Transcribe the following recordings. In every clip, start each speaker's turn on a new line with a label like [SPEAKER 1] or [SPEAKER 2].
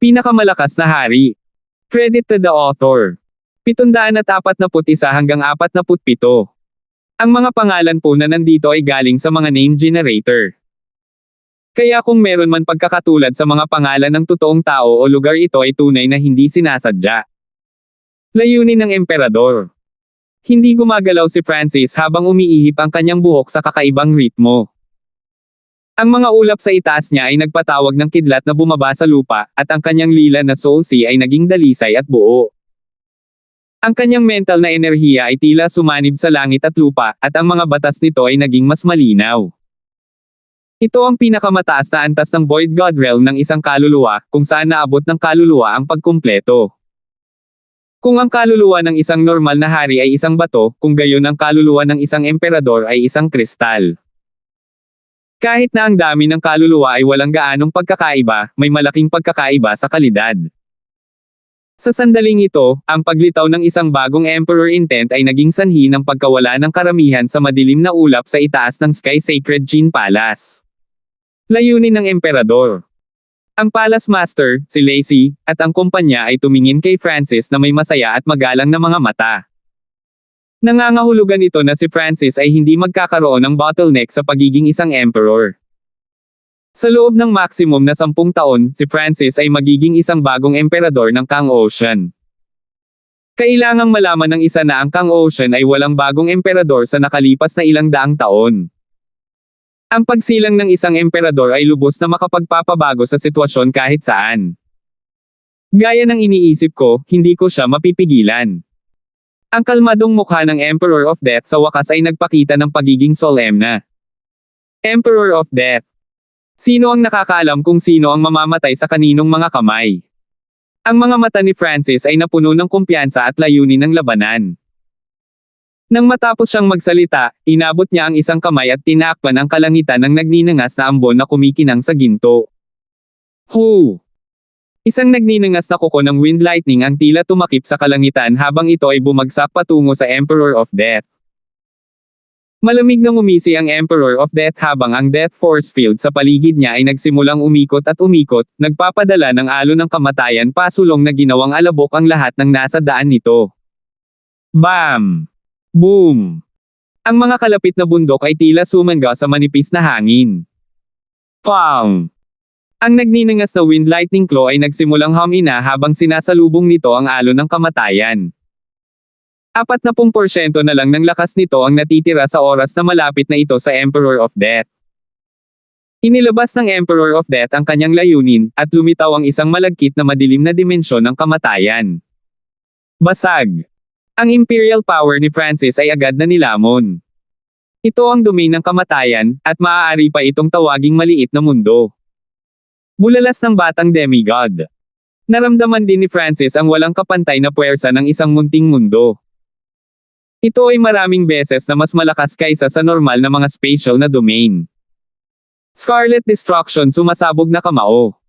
[SPEAKER 1] Pinakamalakas na hari. Credit to the author. 741 hanggang 47. Ang mga pangalan po na nandito ay galing sa mga name generator. Kaya kung meron man pagkakatulad sa mga pangalan ng totoong tao o lugar, ito ay tunay na hindi sinasadya. Layunin ng emperador. Hindi gumagalaw si Francis habang umiihip ang kanyang buhok sa kakaibang ritmo. Ang mga ulap sa itaas niya ay nagpatawag ng kidlat na bumaba sa lupa, at ang kanyang lila na soul sea ay naging dalisay at buo. Ang kanyang mental na enerhiya ay tila sumanib sa langit at lupa, at ang mga batas nito ay naging mas malinaw. Ito ang pinakamataas na antas ng Void God Realm ng isang kaluluwa, kung saan naabot ng kaluluwa ang pagkumpleto. Kung ang kaluluwa ng isang normal na hari ay isang bato, kung gayon ang kaluluwa ng isang emperador ay isang kristal. Kahit na ang dami ng kaluluwa ay walang gaanong pagkakaiba, may malaking pagkakaiba sa kalidad. Sa sandaling ito, ang paglitaw ng isang bagong Emperor Intent ay naging sanhi ng pagkawala ng karamihan sa madilim na ulap sa itaas ng Sky Sacred Gene Palace. Layunin ng emperador. Ang Palace Master, si Lacey, at ang kumpanya ay tumingin kay Francis na may masaya at magalang na mga mata. Nangangahulugan ito na si Francis ay hindi magkakaroon ng bottleneck sa pagiging isang emperor. Sa loob ng maximum na 10 taon, si Francis ay magiging isang bagong emperador ng Kang Ocean. Kailangang malaman ng isa na ang Kang Ocean ay walang bagong emperador sa nakalipas na ilang daang taon. Ang pagsilang ng isang emperador ay lubos na makapagpapabago sa sitwasyon kahit saan. Gaya ng iniisip ko, hindi ko siya mapipigilan. Ang kalmadong mukha ng Emperor of Death sa wakas ay nagpakita ng pagiging solemna. Emperor of Death. Sino ang nakakaalam kung sino ang mamamatay sa kaninong mga kamay? Ang mga mata ni Francis ay napuno ng kumpiyansa at layunin ng labanan. Nang matapos siyang magsalita, inabot niya ang isang kamay at tinakpan ang kalangitan ng nagninangas na ambon na kumikinang sa ginto. Hu! Isang nagninangas na kuko ng wind lightning ang tila tumakip sa kalangitan habang ito ay bumagsak patungo sa Emperor of Death. Malamig nang umisi ang Emperor of Death habang ang Death Force Field sa paligid niya ay nagsimulang umikot at umikot, nagpapadala ng alon ng kamatayan pasulong na ginawang alabok ang lahat ng nasa daan nito. Bam! Boom! Ang mga kalapit na bundok ay tila sumangga sa manipis na hangin. Pang! Ang nagninangas na wind lightning claw ay nagsimulang humina habang sinasalubong nito ang alon ng kamatayan. 40% na lang ng lakas nito ang natitira sa oras na malapit na ito sa Emperor of Death. Inilabas ng Emperor of Death ang kanyang layunin, at lumitaw ang isang malagkit na madilim na dimensyon ng kamatayan. Basag! Ang imperial power ni Francis ay agad na nilamon. Ito ang domain ng kamatayan, at maaari pa itong tawaging maliit na mundo. Bulalas ng batang demigod. Naramdaman din ni Francis ang walang kapantay na puwersa ng isang munting mundo. Ito ay maraming beses na mas malakas kaysa sa normal na mga spatial na domain. Scarlet Destruction sumasabog na kamao.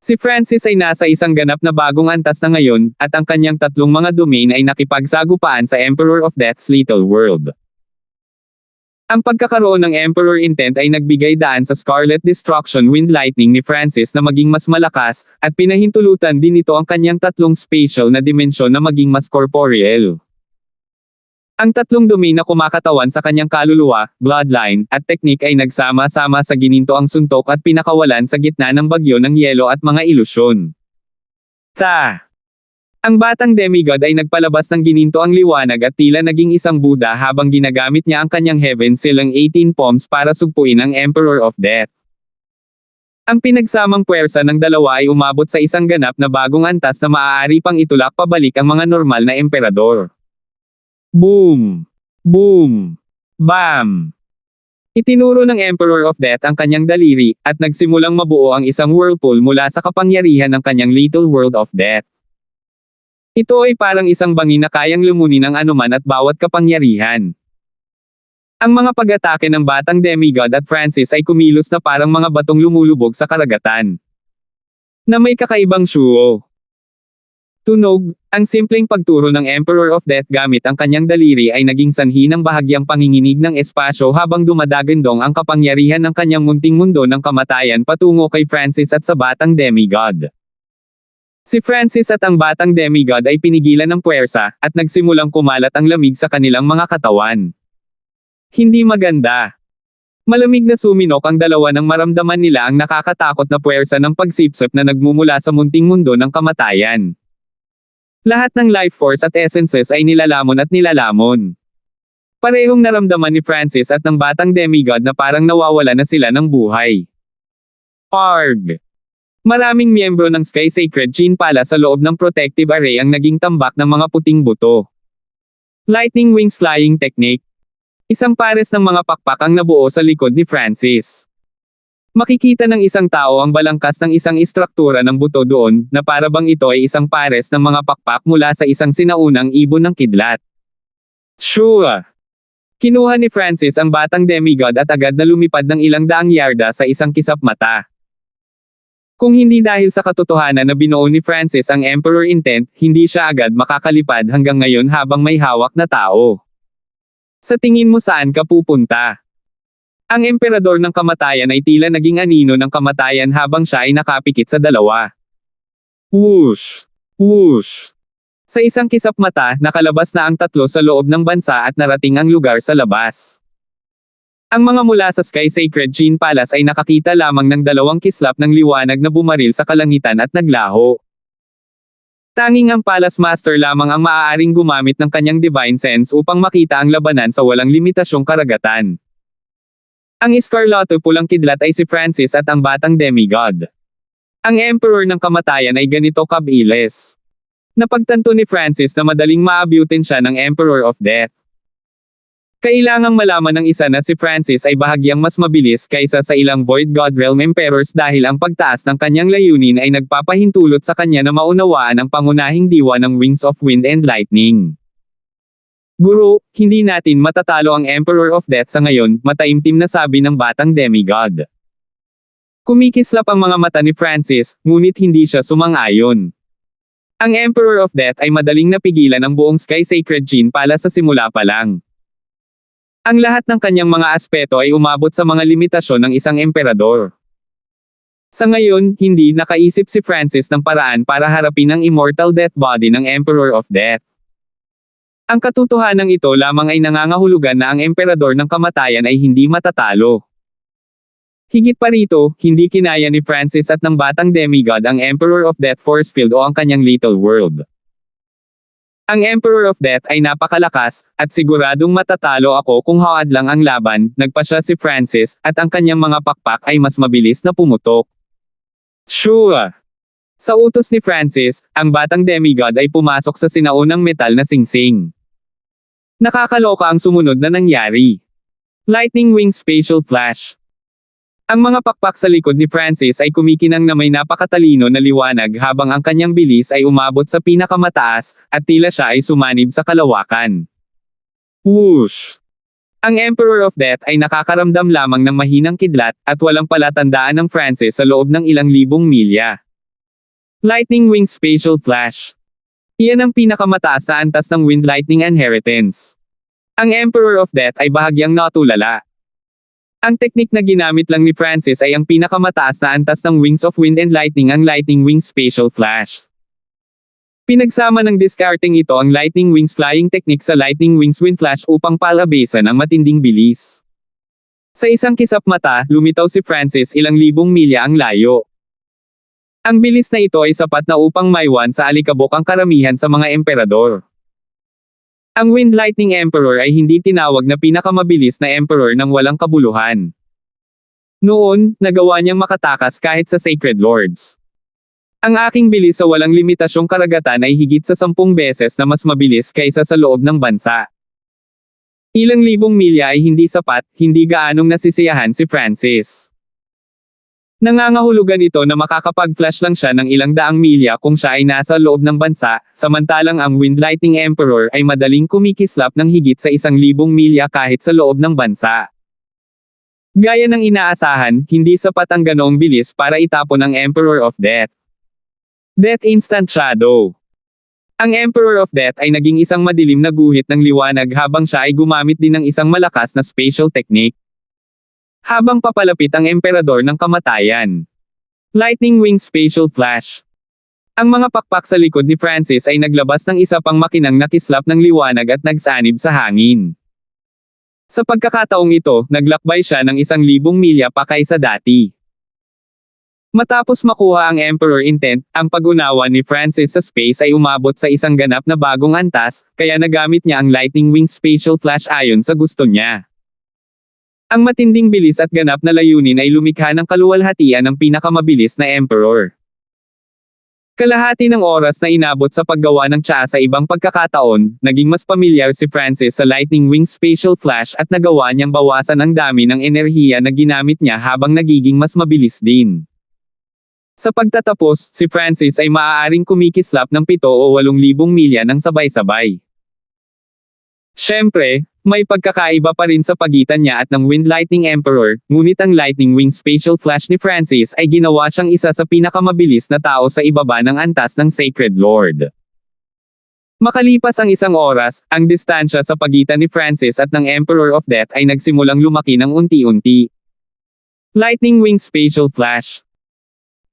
[SPEAKER 1] Si Francis ay nasa isang ganap na bagong antas na ngayon, at ang kanyang tatlong mga domain ay nakipagsagupaan sa Emperor of Death's Little World. Ang pagkakaroon ng Emperor Intent ay nagbigay daan sa Scarlet Destruction Wind Lightning ni Francis na maging mas malakas, at pinahintulutan din ito ang kanyang tatlong spatial na dimensyon na maging mas corporeal. Ang tatlong domain na kumakatawan sa kanyang kaluluwa, bloodline, at teknik ay nagsama-sama sa gininto ang suntok at pinakawalan sa gitna ng bagyo ng yelo at mga ilusyon. Ang batang demigod ay nagpalabas ng gininto ang liwanag at tila naging isang Buddha habang ginagamit niya ang kanyang Heaven Silang 18 palms para sugpuin ang Emperor of Death. Ang pinagsamang puwersa ng dalawa ay umabot sa isang ganap na bagong antas na maaari pang itulak pabalik ang mga normal na emperador. Boom! Boom! Bam! Itinuro ng Emperor of Death ang kanyang daliri, at nagsimulang mabuo ang isang whirlpool mula sa kapangyarihan ng kanyang Little World of Death. Ito ay parang isang bangin na kayang lumunin ang anuman at bawat kapangyarihan. Ang mga pag-atake ng batang demigod at Francis ay kumilos na parang mga batong lumulubog sa karagatan, na may kakaibang suo. Tunog, ang simpleng pagturo ng Emperor of Death gamit ang kanyang daliri ay naging sanhi ng bahagyang panginginig ng espasyo habang dumadagandong ang kapangyarihan ng kanyang munting mundo ng kamatayan patungo kay Francis at sa batang demigod. Si Francis at ang batang demigod ay pinigilan ng puwersa, at nagsimulang kumalat ang lamig sa kanilang mga katawan. Hindi maganda. Malamig na suminok ang dalawa nang maramdaman nila ang nakakatakot na puwersa ng pagsipsip na nagmumula sa munting mundo ng kamatayan. Lahat ng life force at essences ay nilalamon at nilalamon. Parehong naramdaman ni Francis at ng batang demigod na parang nawawala na sila ng buhay. Arg! Maraming miyembro ng Sky Sacred Gene Palace sa loob ng protective array ang naging tambak ng mga puting buto. Lightning Wings Flying Technique. Isang pares ng mga pakpak ang nabuo sa likod ni Francis. Makikita ng isang tao ang balangkas ng isang istruktura ng buto doon, na para bang ito ay isang pares ng mga pakpak mula sa isang sinaunang ibon ng kidlat. Sure! Kinuha ni Francis ang batang demigod at agad na lumipad ng ilang daang yarda sa isang kisap mata. Kung hindi dahil sa katotohanan na binuo ni Francis ang Emperor Intent, hindi siya agad makakalipad hanggang ngayon habang may hawak na tao. Sa tingin mo saan ka pupunta? Ang Emperador ng Kamatayan ay tila naging anino ng kamatayan habang siya ay nakapikit sa dalawa. Whoosh! Whoosh! Sa isang kisap mata, nakalabas na ang tatlo sa loob ng bansa at narating ang lugar sa labas. Ang mga mula sa Sky Sacred Gene Palace ay nakakita lamang ng dalawang kislap ng liwanag na bumaril sa kalangitan at naglaho. Tanging ang Palace Master lamang ang maaaring gumamit ng kanyang Divine Sense upang makita ang labanan sa walang limitasyong karagatan. Ang Escarlate pulang kidlat ay si Francis at ang batang demigod. Ang Emperor ng Kamatayan ay ganito kabilis. Napagtanto ni Francis na madaling maabutin siya ng Emperor of Death. Kailangang malaman ng isa na si Francis ay bahagyang mas mabilis kaysa sa ilang Void God Realm Emperors dahil ang pagtaas ng kanyang layunin ay nagpapahintulot sa kanya na maunawaan ang pangunahing diwa ng Wings of Wind and Lightning. Guro, hindi natin matatalo ang Emperor of Death sa ngayon, mataimtim na sabi ng batang demigod. Kumikislap ang mga mata ni Francis, ngunit hindi siya sumang-ayon. Ang Emperor of Death ay madaling napigilan ang buong Sky Sacred Gene Palace sa simula pa lang. Ang lahat ng kanyang mga aspeto ay umabot sa mga limitasyon ng isang emperador. Sa ngayon, hindi nakaisip si Francis ng paraan para harapin ang immortal death body ng Emperor of Death. Ang katotohanan ito lamang ay nangangahulugan na ang Emperador ng Kamatayan ay hindi matatalo. Higit pa rito, hindi kinaya ni Francis at ng batang demigod ang Emperor of Death force field o ang kanyang little world. Ang Emperor of Death ay napakalakas, at siguradong matatalo ako kung hawad lang ang laban, nagpasya si Francis, at ang kanyang mga pakpak ay mas mabilis na pumutok. Sure! Sa utos ni Francis, ang batang demigod ay pumasok sa sinaunang metal na singsing. Nakakaloka ang sumunod na nangyari. Lightning Wing Spatial Flash. Ang mga pakpak sa likod ni Francis ay kumikinang na may napakatalino na liwanag habang ang kanyang bilis ay umabot sa pinakamataas, at tila siya ay sumanib sa kalawakan. Whoosh! Ang Emperor of Death ay nakakaramdam lamang ng mahinang kidlat, at walang palatandaan ng Francis sa loob ng ilang libong milya. Lightning Wing Spatial Flash. Iyan ang pinakamataas na antas ng Wind Lightning Inheritance. Ang Emperor of Death ay bahagyang natulala. Ang teknik na ginamit lang ni Francis ay ang pinakamataas na antas ng Wings of Wind and Lightning, ang Lightning Wings Spatial Flash. Pinagsama ng discarding ito ang Lightning Wings Flying Technique sa Lightning Wings Wind Flash upang palabasan ang matinding bilis. Sa isang kisap mata, lumitaw si Francis ilang libong milya ang layo. Ang bilis na ito ay sapat na upang maiwan sa alikabok ang karamihan sa mga emperador. Ang Wind Lightning Emperor ay hindi tinawag na pinakamabilis na emperor ng walang kabuluhan. Noon, nagawa niyang makatakas kahit sa Sacred Lords. Ang aking bilis sa walang limitasyong karagatan ay higit sa 10 beses na mas mabilis kaysa sa loob ng bansa. Ilang libong milya ay hindi sapat, hindi gaanong nasisiyahan si Francis. Nangangahulugan ito na makakapag-flash lang siya ng ilang daang milya kung siya ay nasa loob ng bansa, samantalang ang Wind Lightning Emperor ay madaling kumikislap ng higit sa 1,000 milya kahit sa loob ng bansa. Gaya ng inaasahan, hindi sapat ang ganoong bilis para itapon ang Emperor of Death. Death Instant Shadow. Ang Emperor of Death ay naging isang madilim na guhit ng liwanag habang siya ay gumamit din ng isang malakas na spatial technique. Habang papalapit ang Emperador ng Kamatayan. Lightning Wing Spatial Flash. Ang mga pakpak sa likod ni Francis ay naglabas ng isa pang makinang nakislap ng liwanag at nagsanib sa hangin. Sa pagkakataong ito, naglakbay siya ng 1,000 milya pa kaysa dati. Matapos makuha ang Emperor Intent, ang pag-unawa ni Francis sa space ay umabot sa isang ganap na bagong antas, kaya nagamit niya ang Lightning Wing Spatial Flash ayon sa gusto niya. Ang matinding bilis at ganap na layunin ay lumikha ng kaluwalhatian ng pinakamabilis na Emperor. Kalahati ng oras na inabot sa paggawa ng tsaa sa ibang pagkakataon, naging mas pamilyar si Francis sa Lightning Wing Spatial Flash at nagawa niyang bawasan ang dami ng enerhiya na ginamit niya habang nagiging mas mabilis din. Sa pagtatapos, si Francis ay maaaring kumikislap ng 7 o 8,000 milya ng sabay-sabay. Siyempre, may pagkakaiba pa rin sa pagitan niya at ng Wind Lightning Emperor, ngunit ang Lightning Wing Spatial Flash ni Francis ay ginawa siyang isa sa pinakamabilis na tao sa ibaba ng antas ng Sacred Lord. Makalipas ang 1 oras, ang distansya sa pagitan ni Francis at ng Emperor of Death ay nagsimulang lumaki ng unti-unti. Lightning Wing Spatial Flash.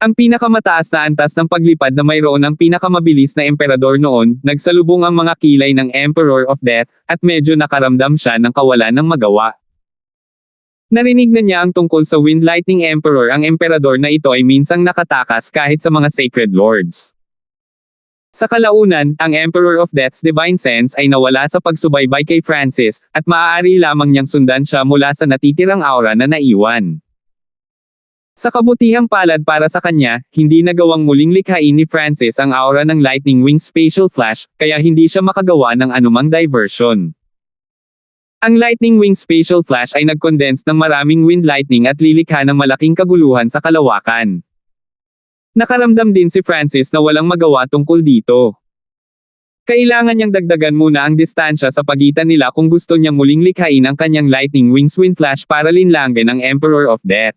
[SPEAKER 1] Ang pinakamataas na antas ng paglipad na mayroon ang pinakamabilis na emperador noon, nagsalubong ang mga kilay ng Emperor of Death, at medyo nakaramdam siya ng kawalan ng magawa. Narinig na niya ang tungkol sa Wind Lightning Emperor. Ang emperador na ito ay minsang nakatakas kahit sa mga Sacred Lords. Sa kalaunan, ang Emperor of Death's Divine Sense ay nawala sa pagsubaybay kay Francis, at maaari lamang niyang sundan siya mula sa natitirang aura na naiwan. Sa kabutihang palad para sa kanya, hindi nagawang muling likhain ni Francis ang aura ng Lightning Wing Spatial Flash, kaya hindi siya makagawa ng anumang diversion. Ang Lightning Wing Spatial Flash ay nag-condense ng maraming wind lightning at lilikha ng malaking kaguluhan sa kalawakan. Nakaramdam din si Francis na walang magawa tungkol dito. Kailangan niyang dagdagan muna ang distansya sa pagitan nila kung gusto niyang muling likhain ang kanyang Lightning Wings Wind Flash para linlangin ang Emperor of Death.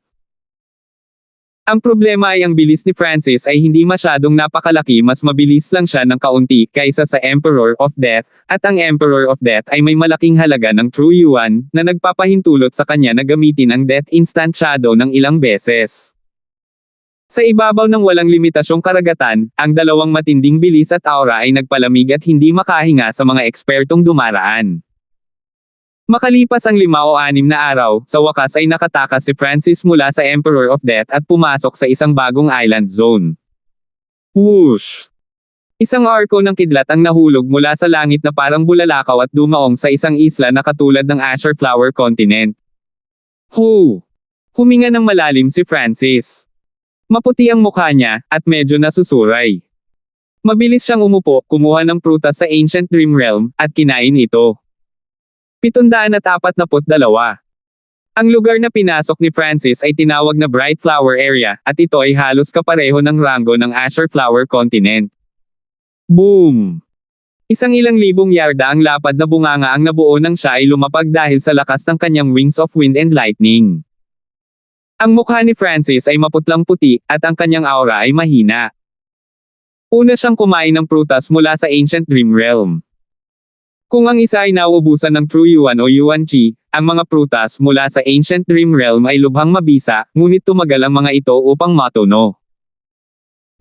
[SPEAKER 1] Ang problema ay ang bilis ni Francis ay hindi masyadong napakalaki, mas mabilis lang siya ng kaunti kaysa sa Emperor of Death, at ang Emperor of Death ay may malaking halaga ng True Yuan, na nagpapahintulot sa kanya na gamitin ang Death Instant Shadow ng ilang beses. Sa ibabaw ng walang limitasyong karagatan, ang dalawang matinding bilis at aura ay nagpalamig at hindi makahinga sa mga ekspertong dumaraan. Makalipas ang 5 o 6 na araw, sa wakas ay nakatakas si Francis mula sa Emperor of Death at pumasok sa isang bagong island zone. Whoosh! Isang arko ng kidlat ang nahulog mula sa langit na parang bulalakaw at dumaong sa isang isla na katulad ng Azure Flower Continent. Huminga ng malalim si Francis. Maputi ang mukha niya, at medyo nasusuray. Mabilis siyang umupo, kumuha ng prutas sa Ancient Dream Realm, at kinain ito. 742. Ang lugar na pinasok ni Francis ay tinawag na Bright Flower Area, at ito ay halos kapareho ng ranggo ng Azure Flower Continent. Boom! 1,000 yarda ang lapad na bunganga ang nabuo nang siya ay lumapag dahil sa lakas ng kanyang wings of wind and lightning. Ang mukha ni Francis ay maputlang puti, at ang kanyang aura ay mahina. Una siyang kumain ng prutas mula sa Ancient Dream Realm. Kung ang isa ay nauubusan ng True Yuan o Yuan Qi, ang mga prutas mula sa Ancient Dream Realm ay lubhang mabisa, ngunit tumagal ang mga ito upang matuno.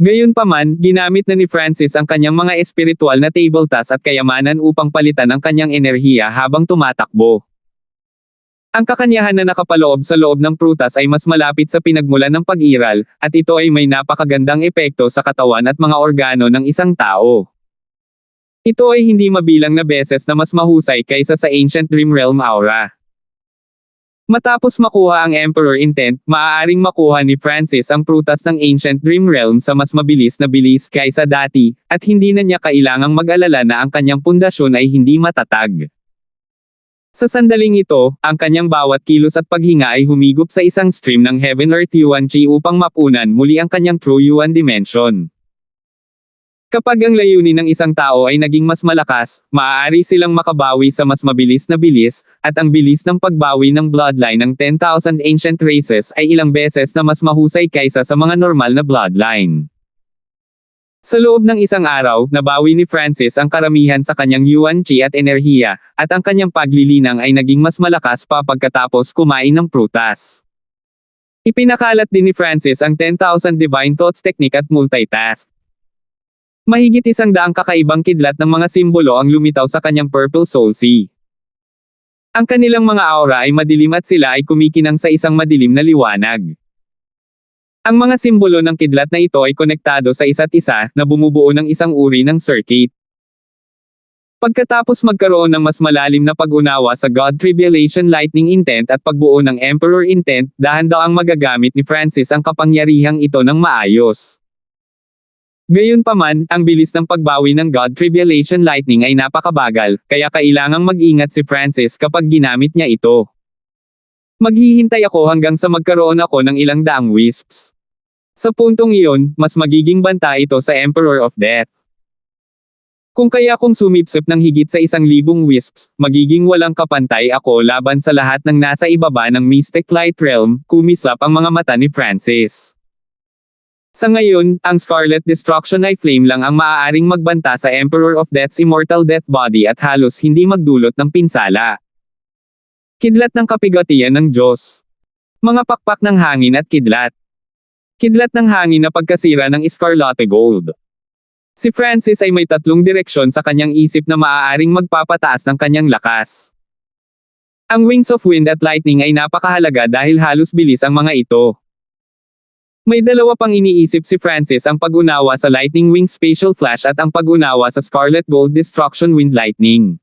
[SPEAKER 1] Gayunpaman, ginamit na ni Francis ang kanyang mga espiritual na table tasks at kayamanan upang palitan ang kanyang enerhiya habang tumatakbo. Ang kakanyahan na nakapaloob sa loob ng prutas ay mas malapit sa pinagmulan ng pag-iral, at ito ay may napakagandang epekto sa katawan at mga organo ng isang tao. Ito ay hindi mabilang na beses na mas mahusay kaysa sa Ancient Dream Realm aura. Matapos makuha ang Emperor Intent, maaaring makuha ni Francis ang prutas ng Ancient Dream Realm sa mas mabilis na bilis kaysa dati, at hindi na niya kailangang mag-alala na ang kanyang pundasyon ay hindi matatag. Sa sandaling ito, ang kanyang bawat kilos at paghinga ay humigop sa isang stream ng Heaven Earth Yuan Qi upang mapunan muli ang kanyang True Yuan Dimension. Kapag ang layunin ng isang tao ay naging mas malakas, maaari silang makabawi sa mas mabilis na bilis, at ang bilis ng pagbawi ng bloodline ng 10,000 ancient races ay ilang beses na mas mahusay kaysa sa mga normal na bloodline. Sa loob ng isang araw, nabawi ni Francis ang karamihan sa kanyang Yuan Qi at enerhiya, at ang kanyang paglilinang ay naging mas malakas pa pagkatapos kumain ng prutas. Ipinakalat din ni Francis ang 10,000 Divine Thoughts Technique at Multitask. Mahigit 100 kakaibang kidlat ng mga simbolo ang lumitaw sa kanyang Purple Soul Sea. Ang kanilang mga aura ay madilim at sila ay kumikinang sa isang madilim na liwanag. Ang mga simbolo ng kidlat na ito ay konektado sa isa't isa na bumubuo ng isang uri ng circuit. Pagkatapos magkaroon ng mas malalim na pag-unawa sa God Tribulation Lightning Intent at pagbuo ng Emperor Intent, dahan-daang magagamit ni Francis ang kapangyarihang ito ng maayos. Gayunpaman, ang bilis ng pagbawi ng God Tribulation Lightning ay napakabagal, kaya kailangang mag-ingat si Francis kapag ginamit niya ito. Maghihintay ako hanggang sa magkaroon ako ng ilang daang wisps. Sa puntong iyon, mas magiging banta ito sa Emperor of Death. Kung kaya kung sumipsip ng higit sa 1,000 wisps, magiging walang kapantay ako laban sa lahat ng nasa ibaba ng Mystic Light Realm, kumislap ang mga mata ni Francis. Sa ngayon, ang Scarlet Destruction ay flame lang ang maaaring magbanta sa Emperor of Death's immortal death body at halos hindi magdulot ng pinsala. Kidlat ng kapigatian ng Diyos. Mga pakpak ng hangin at kidlat. Kidlat ng hangin na pagkasira ng Scarlet Gold. Si Francis ay may 3 direksyon sa kanyang isip na maaaring magpapataas ng kanyang lakas. Ang Wings of Wind at Lightning ay napakahalaga dahil halos bilis ang mga ito. May 2 pang iniisip si Francis, ang pag-unawa sa Lightning Wing Spatial Flash at ang pag-unawa sa Scarlet Gold Destruction Wind Lightning.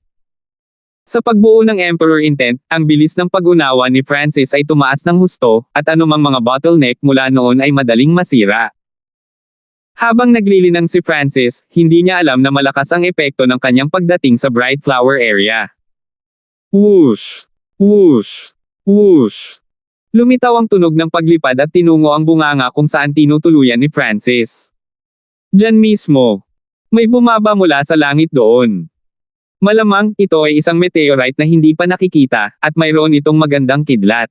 [SPEAKER 1] Sa pagbuo ng Emperor Intent, ang bilis ng pag-unawa ni Francis ay tumaas ng husto, at anumang mga bottleneck mula noon ay madaling masira. Habang naglilinang si Francis, hindi niya alam na malakas ang epekto ng kanyang pagdating sa Bright Flower Area. Whoosh! Whoosh! Whoosh! Lumitaw ang tunog ng paglipad at tinungo ang bunganga kung saan tinutuluyan ni Francis. Diyan mismo. May bumaba mula sa langit doon. Malamang, ito ay isang meteorite na hindi pa nakikita, at mayroon itong magandang kidlat.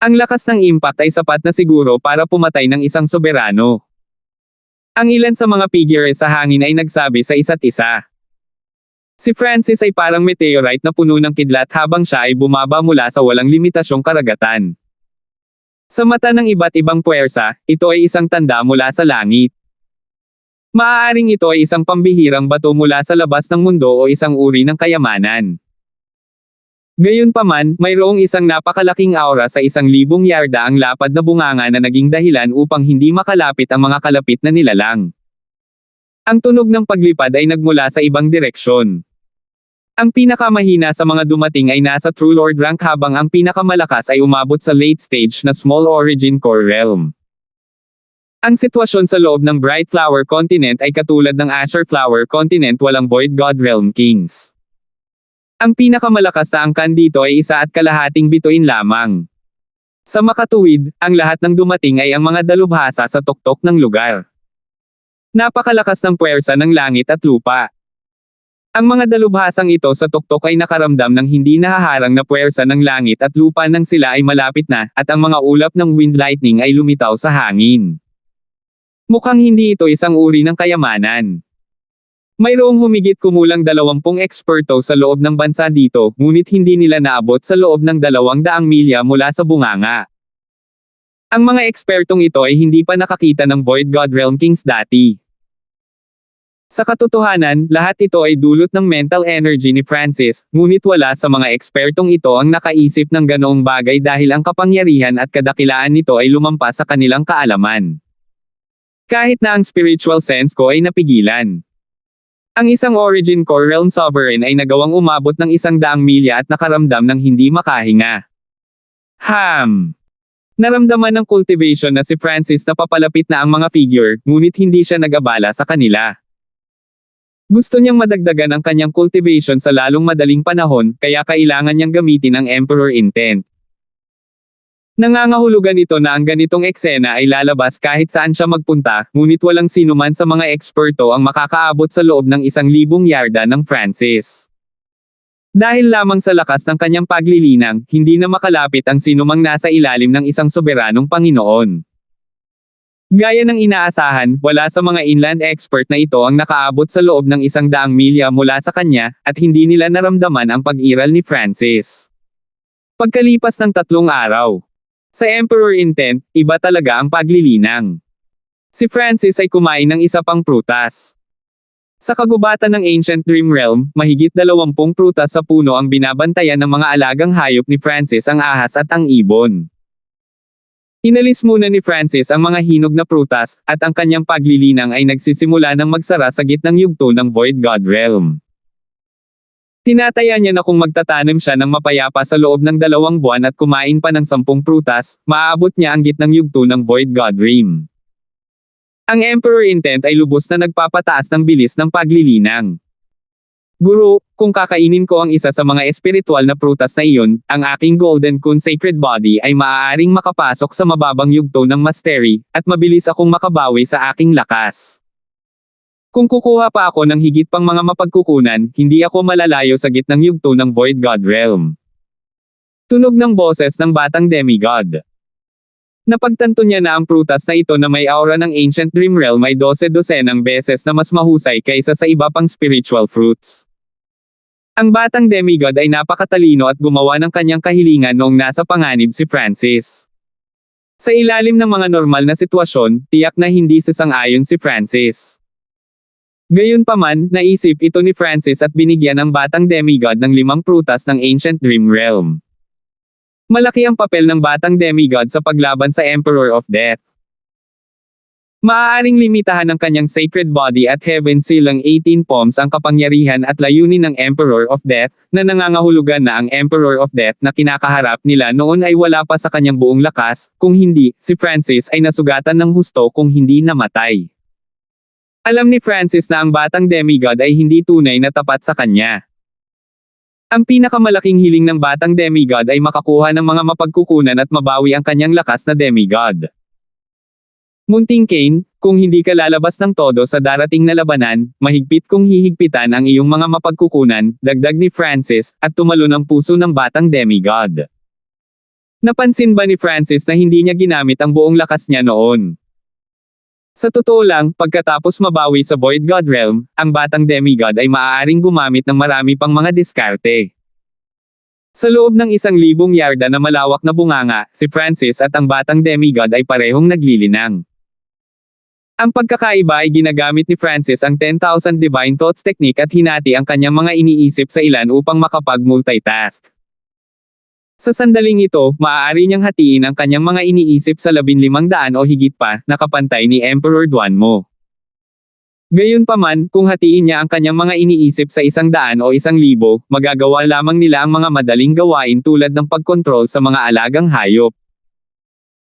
[SPEAKER 1] Ang lakas ng impact ay sapat na siguro para pumatay ng isang soberano. Ang ilan sa mga figure sa hangin ay nagsabi sa isa't isa. Si Francis ay parang meteorite na puno ng kidlat habang siya ay bumaba mula sa walang limitasyong karagatan. Sa mata ng iba't ibang puwersa, ito ay isang tanda mula sa langit. Maaaring ito ay isang pambihirang bato mula sa labas ng mundo o isang uri ng kayamanan. Gayunpaman, mayroong isang napakalaking aura sa 1,000 yarda ang lapad na bunganga na naging dahilan upang hindi makalapit ang mga kalapit na nilalang. Ang tunog ng paglipad ay nagmula sa ibang direksyon. Ang pinakamahina sa mga dumating ay nasa True Lord rank habang ang pinakamalakas ay umabot sa late stage na Small Origin Core Realm. Ang sitwasyon sa loob ng Bright Flower Continent ay katulad ng Azure Flower Continent, walang Void God Realm Kings. Ang pinakamalakas na angkan dito ay 1.5 bituin lamang. Sa makatuwid, ang lahat ng dumating ay ang mga dalubhasa sa tuktok ng lugar. Napakalakas ng puwersa ng langit at lupa. Ang mga dalubhasang ito sa tuktok ay nakaramdam ng hindi nahaharang na puwersa ng langit at lupa nang sila ay malapit na, at ang mga ulap ng wind lightning ay lumitaw sa hangin. Mukhang hindi ito isang uri ng kayamanan. Mayroong humigit kumulang 20 eksperto sa loob ng bansa dito, ngunit hindi nila naabot sa loob ng 200 milya mula sa bunganga. Ang mga ekspertong ito ay hindi pa nakakita ng Void God Realm Kings dati. Sa katotohanan, lahat ito ay dulot ng mental energy ni Francis, ngunit wala sa mga ekspertong ito ang nakaisip ng ganoong bagay dahil ang kapangyarihan at kadakilaan nito ay lumampas sa kanilang kaalaman. Kahit na ang spiritual sense ko ay napigilan. Ang isang Origin Core Realm Sovereign ay nagawang umabot ng 100 milya at nakaramdam ng hindi makahinga. Naramdaman ng cultivation na si Francis na papalapit na ang mga figure, ngunit hindi siya nag-abala sa kanila. Gusto niyang madagdagan ang kanyang cultivation sa lalong madaling panahon, kaya kailangan niyang gamitin ang Emperor Intent. Nangangahulugan ito na ang ganitong eksena ay lalabas kahit saan siya magpunta, ngunit walang sinuman sa mga eksperto ang makakaabot sa loob ng 1,000 yarda ng Francis. Dahil lamang sa lakas ng kanyang paglilinang, hindi na makalapit ang sinumang nasa ilalim ng isang soberanong Panginoon. Gaya ng inaasahan, wala sa mga inland expert na ito ang nakaabot sa loob ng 100 milya mula sa kanya, at hindi nila naramdaman ang pag-iral ni Francis. Pagkalipas ng 3 araw. Sa Emperor Intent, iba talaga ang paglilinang. Si Francis ay kumain ng isa pang prutas. Sa kagubatan ng Ancient Dream Realm, mahigit 20 prutas sa puno ang binabantayan ng mga alagang hayop ni Francis, ang ahas at ang ibon. Inalis muna ni Francis ang mga hinog na prutas, at ang kanyang paglilinang ay nagsisimula ng magsara sa gitnang yugto ng Void God Realm. Tinataya niya na kung magtatanim siya ng mapayapa sa loob ng 2 buwan at kumain pa ng 10 prutas, maaabot niya ang gitnang yugto ng Void God Realm. Ang Emperor Intent ay lubos na nagpapataas ng bilis ng paglilinang. Guro, kung kakainin ko ang isa sa mga espiritual na prutas na iyon, ang aking Golden Kun Sacred Body ay maaaring makapasok sa mababang yugto ng Mastery, at mabilis akong makabawi sa aking lakas. Kung kukuha pa ako ng higit pang mga mapagkukunan, hindi ako malalayo sa gitnang yugto ng Void God Realm. Tunog ng boses ng batang demigod. Napagtanto niya na ang prutas na ito na may aura ng Ancient Dream Realm ay 12-dosenang beses na mas mahusay kaysa sa iba pang spiritual fruits. Ang batang demigod ay napakatalino at gumawa ng kanyang kahilingan noong nasa panganib si Francis. Sa ilalim ng mga normal na sitwasyon, tiyak na hindi sasang-ayon si Francis. Gayunpaman, naisip ito ni Francis at binigyan ang batang demigod ng 5 prutas ng Ancient Dream Realm. Malaki ang papel ng batang demigod sa paglaban sa Emperor of Death. Maaaring limitahan ng kanyang sacred body at heaven seal ang 18 palms ang kapangyarihan at layunin ng Emperor of Death, na nangangahulugan na ang Emperor of Death na kinakaharap nila noon ay wala pa sa kanyang buong lakas, kung hindi, si Francis ay nasugatan ng husto kung hindi namatay. Alam ni Francis na ang batang demigod ay hindi tunay na tapat sa kanya. Ang pinakamalaking hiling ng batang demigod ay makakuha ng mga mapagkukunan at mabawi ang kanyang lakas na demigod. Munting Cain, kung hindi ka lalabas ng todo sa darating na labanan, mahigpit kong hihigpitan ang iyong mga mapagkukunan, dagdag ni Francis, at tumalon ang puso ng batang demigod. Napansin ba ni Francis na hindi niya ginamit ang buong lakas niya noon? Sa totoo lang, pagkatapos mabawi sa Void God Realm, ang batang demigod ay maaaring gumamit ng marami pang mga diskarte. Sa loob ng 1,000 yarda na malawak na bunganga, si Francis at ang batang demigod ay parehong naglilinang. Ang pagkakaiba ay ginagamit ni Francis ang 10,000 Divine Thoughts technique at hinati ang kanyang mga iniisip sa ilan upang makapag-multitask. Sa sandaling ito, maaari niyang hatiin ang kanyang mga iniisip sa 1,500 o higit pa, nakapantay ni Emperor Duanmo. Gayunpaman, kung hatiin niya ang kanyang mga iniisip sa 100 o 1,000, magagawa lamang nila ang mga madaling gawain tulad ng pagkontrol sa mga alagang hayop.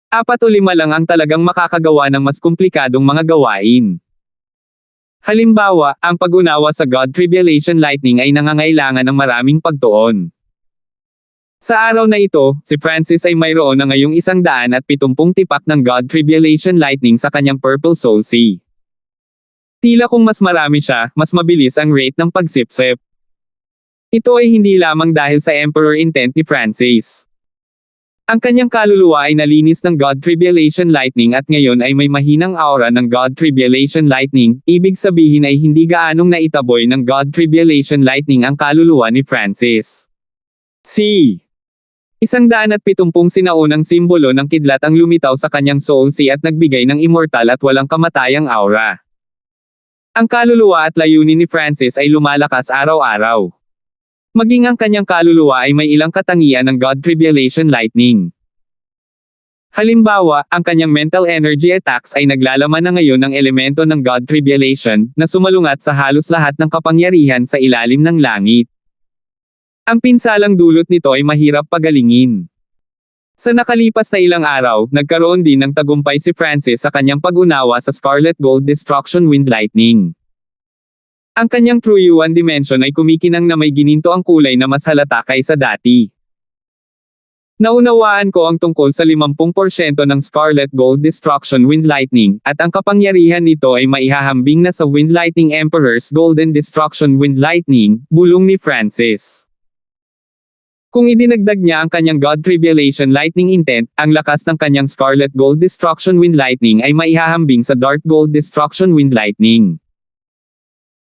[SPEAKER 1] 4 o 5 lang ang talagang makakagawa ng mas komplikadong mga gawain. Halimbawa, ang pag-unawa sa God Tribulation Lightning ay nangangailangan ng maraming pagtuon. Sa araw na ito, si Francis ay mayroon na ngayong 170 tipak ng God Tribulation Lightning sa kanyang Purple Soul Sea. Tila kung mas marami siya, mas mabilis ang rate ng pagsipsip. Ito ay hindi lamang dahil sa Emperor Intent ni Francis. Ang kanyang kaluluwa ay nalinis ng God Tribulation Lightning at ngayon ay may mahinang aura ng God Tribulation Lightning, ibig sabihin ay hindi gaanong naitaboy ng God Tribulation Lightning ang kaluluwa ni Francis. C. 170 sinaunang simbolo ng kidlat ang lumitaw sa kanyang soul sea at nagbigay ng immortal at walang kamatayang aura. Ang kaluluwa at layunin ni Francis ay lumalakas araw-araw. Maging ang kanyang kaluluwa ay may ilang katangian ng God Tribulation Lightning. Halimbawa, ang kanyang mental energy attacks ay naglalaman na ngayon ng elemento ng God Tribulation, na sumalungat sa halos lahat ng kapangyarihan sa ilalim ng langit. Ang pinsalang dulot nito ay mahirap pagalingin. Sa nakalipas na ilang araw, nagkaroon din ng tagumpay si Francis sa kanyang pag-unawa sa Scarlet Gold Destruction Wind Lightning. Ang kanyang True Yuan Dimension ay kumikinang na may gininto ang kulay na mas halata kaysa dati. Naunawaan ko ang tungkol sa 50% ng Scarlet Gold Destruction Wind Lightning, at ang kapangyarihan nito ay maihahambing na sa Wind Lightning Emperor's Golden Destruction Wind Lightning, bulong ni Francis. Kung idinagdag niya ang kanyang God Tribulation Lightning Intent, ang lakas ng kanyang Scarlet Gold Destruction Wind Lightning ay maihahambing sa Dark Gold Destruction Wind Lightning.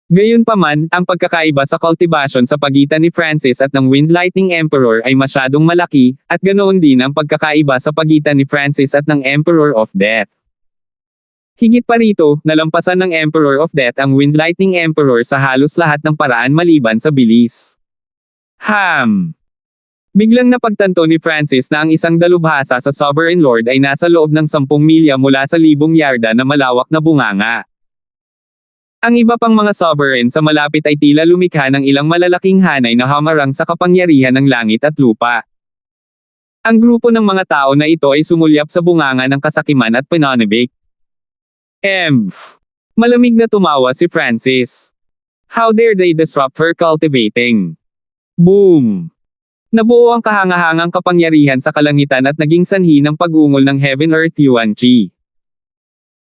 [SPEAKER 1] Gayunpaman, ang pagkakaiba sa cultivation sa pagitan ni Francis at ng Wind Lightning Emperor ay masyadong malaki, at ganoon din ang pagkakaiba sa pagitan ni Francis at ng Emperor of Death. Higit pa rito, nalampasan ng Emperor of Death ang Wind Lightning Emperor sa halos lahat ng paraan maliban sa bilis. Biglang napagtanto ni Francis na ang isang dalubhasa sa Sovereign Lord ay nasa loob ng 10 milya mula sa 1,000 yarda na malawak na bunganga. Ang iba pang mga sovereign sa malapit ay tila lumikha ng ilang malalaking hanay na hamarang sa kapangyarihan ng langit at lupa. Ang grupo ng mga tao na ito ay sumulyap sa bunganga ng kasakiman at pananabik. Malamig na tumawa si Francis. How dare they disrupt her cultivating? Boom! Nabuo ang kahangahangang kapangyarihan sa kalangitan at naging sanhi ng pag-ungol ng Heaven-Earth Yuan Chi.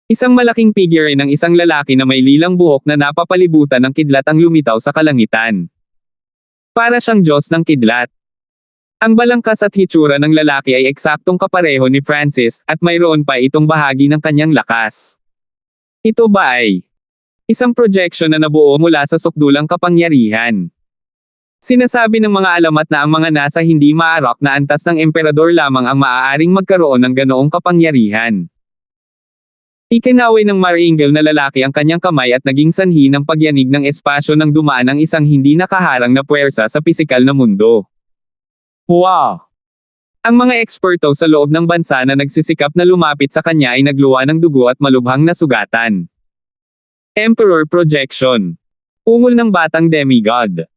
[SPEAKER 1] Isang malaking figure ng isang lalaki na may lilang buhok na napapalibutan ng kidlat ang lumitaw sa kalangitan. Para siyang Diyos ng kidlat. Ang balangkas at hitsura ng lalaki ay eksaktong kapareho ni Francis, at mayroon pa itong bahagi ng kanyang lakas. Ito ba ay isang projection na nabuo mula sa sukdulang kapangyarihan? Sinasabi ng mga alamat na ang mga nasa hindi maarok na antas ng emperador lamang ang maaaring magkaroon ng ganoong kapangyarihan. Ikinaway ng Maringel na lalaki ang kanyang kamay at naging sanhi ng pagyanig ng espasyo nang dumaan ang isang hindi nakaharang na puwersa sa pisikal na mundo. Wow! Ang mga eksperto sa loob ng bansa na nagsisikap na lumapit sa kanya ay nagluwa ng dugo at malubhang na sugatan. Emperor Projection. Ungol ng batang demigod.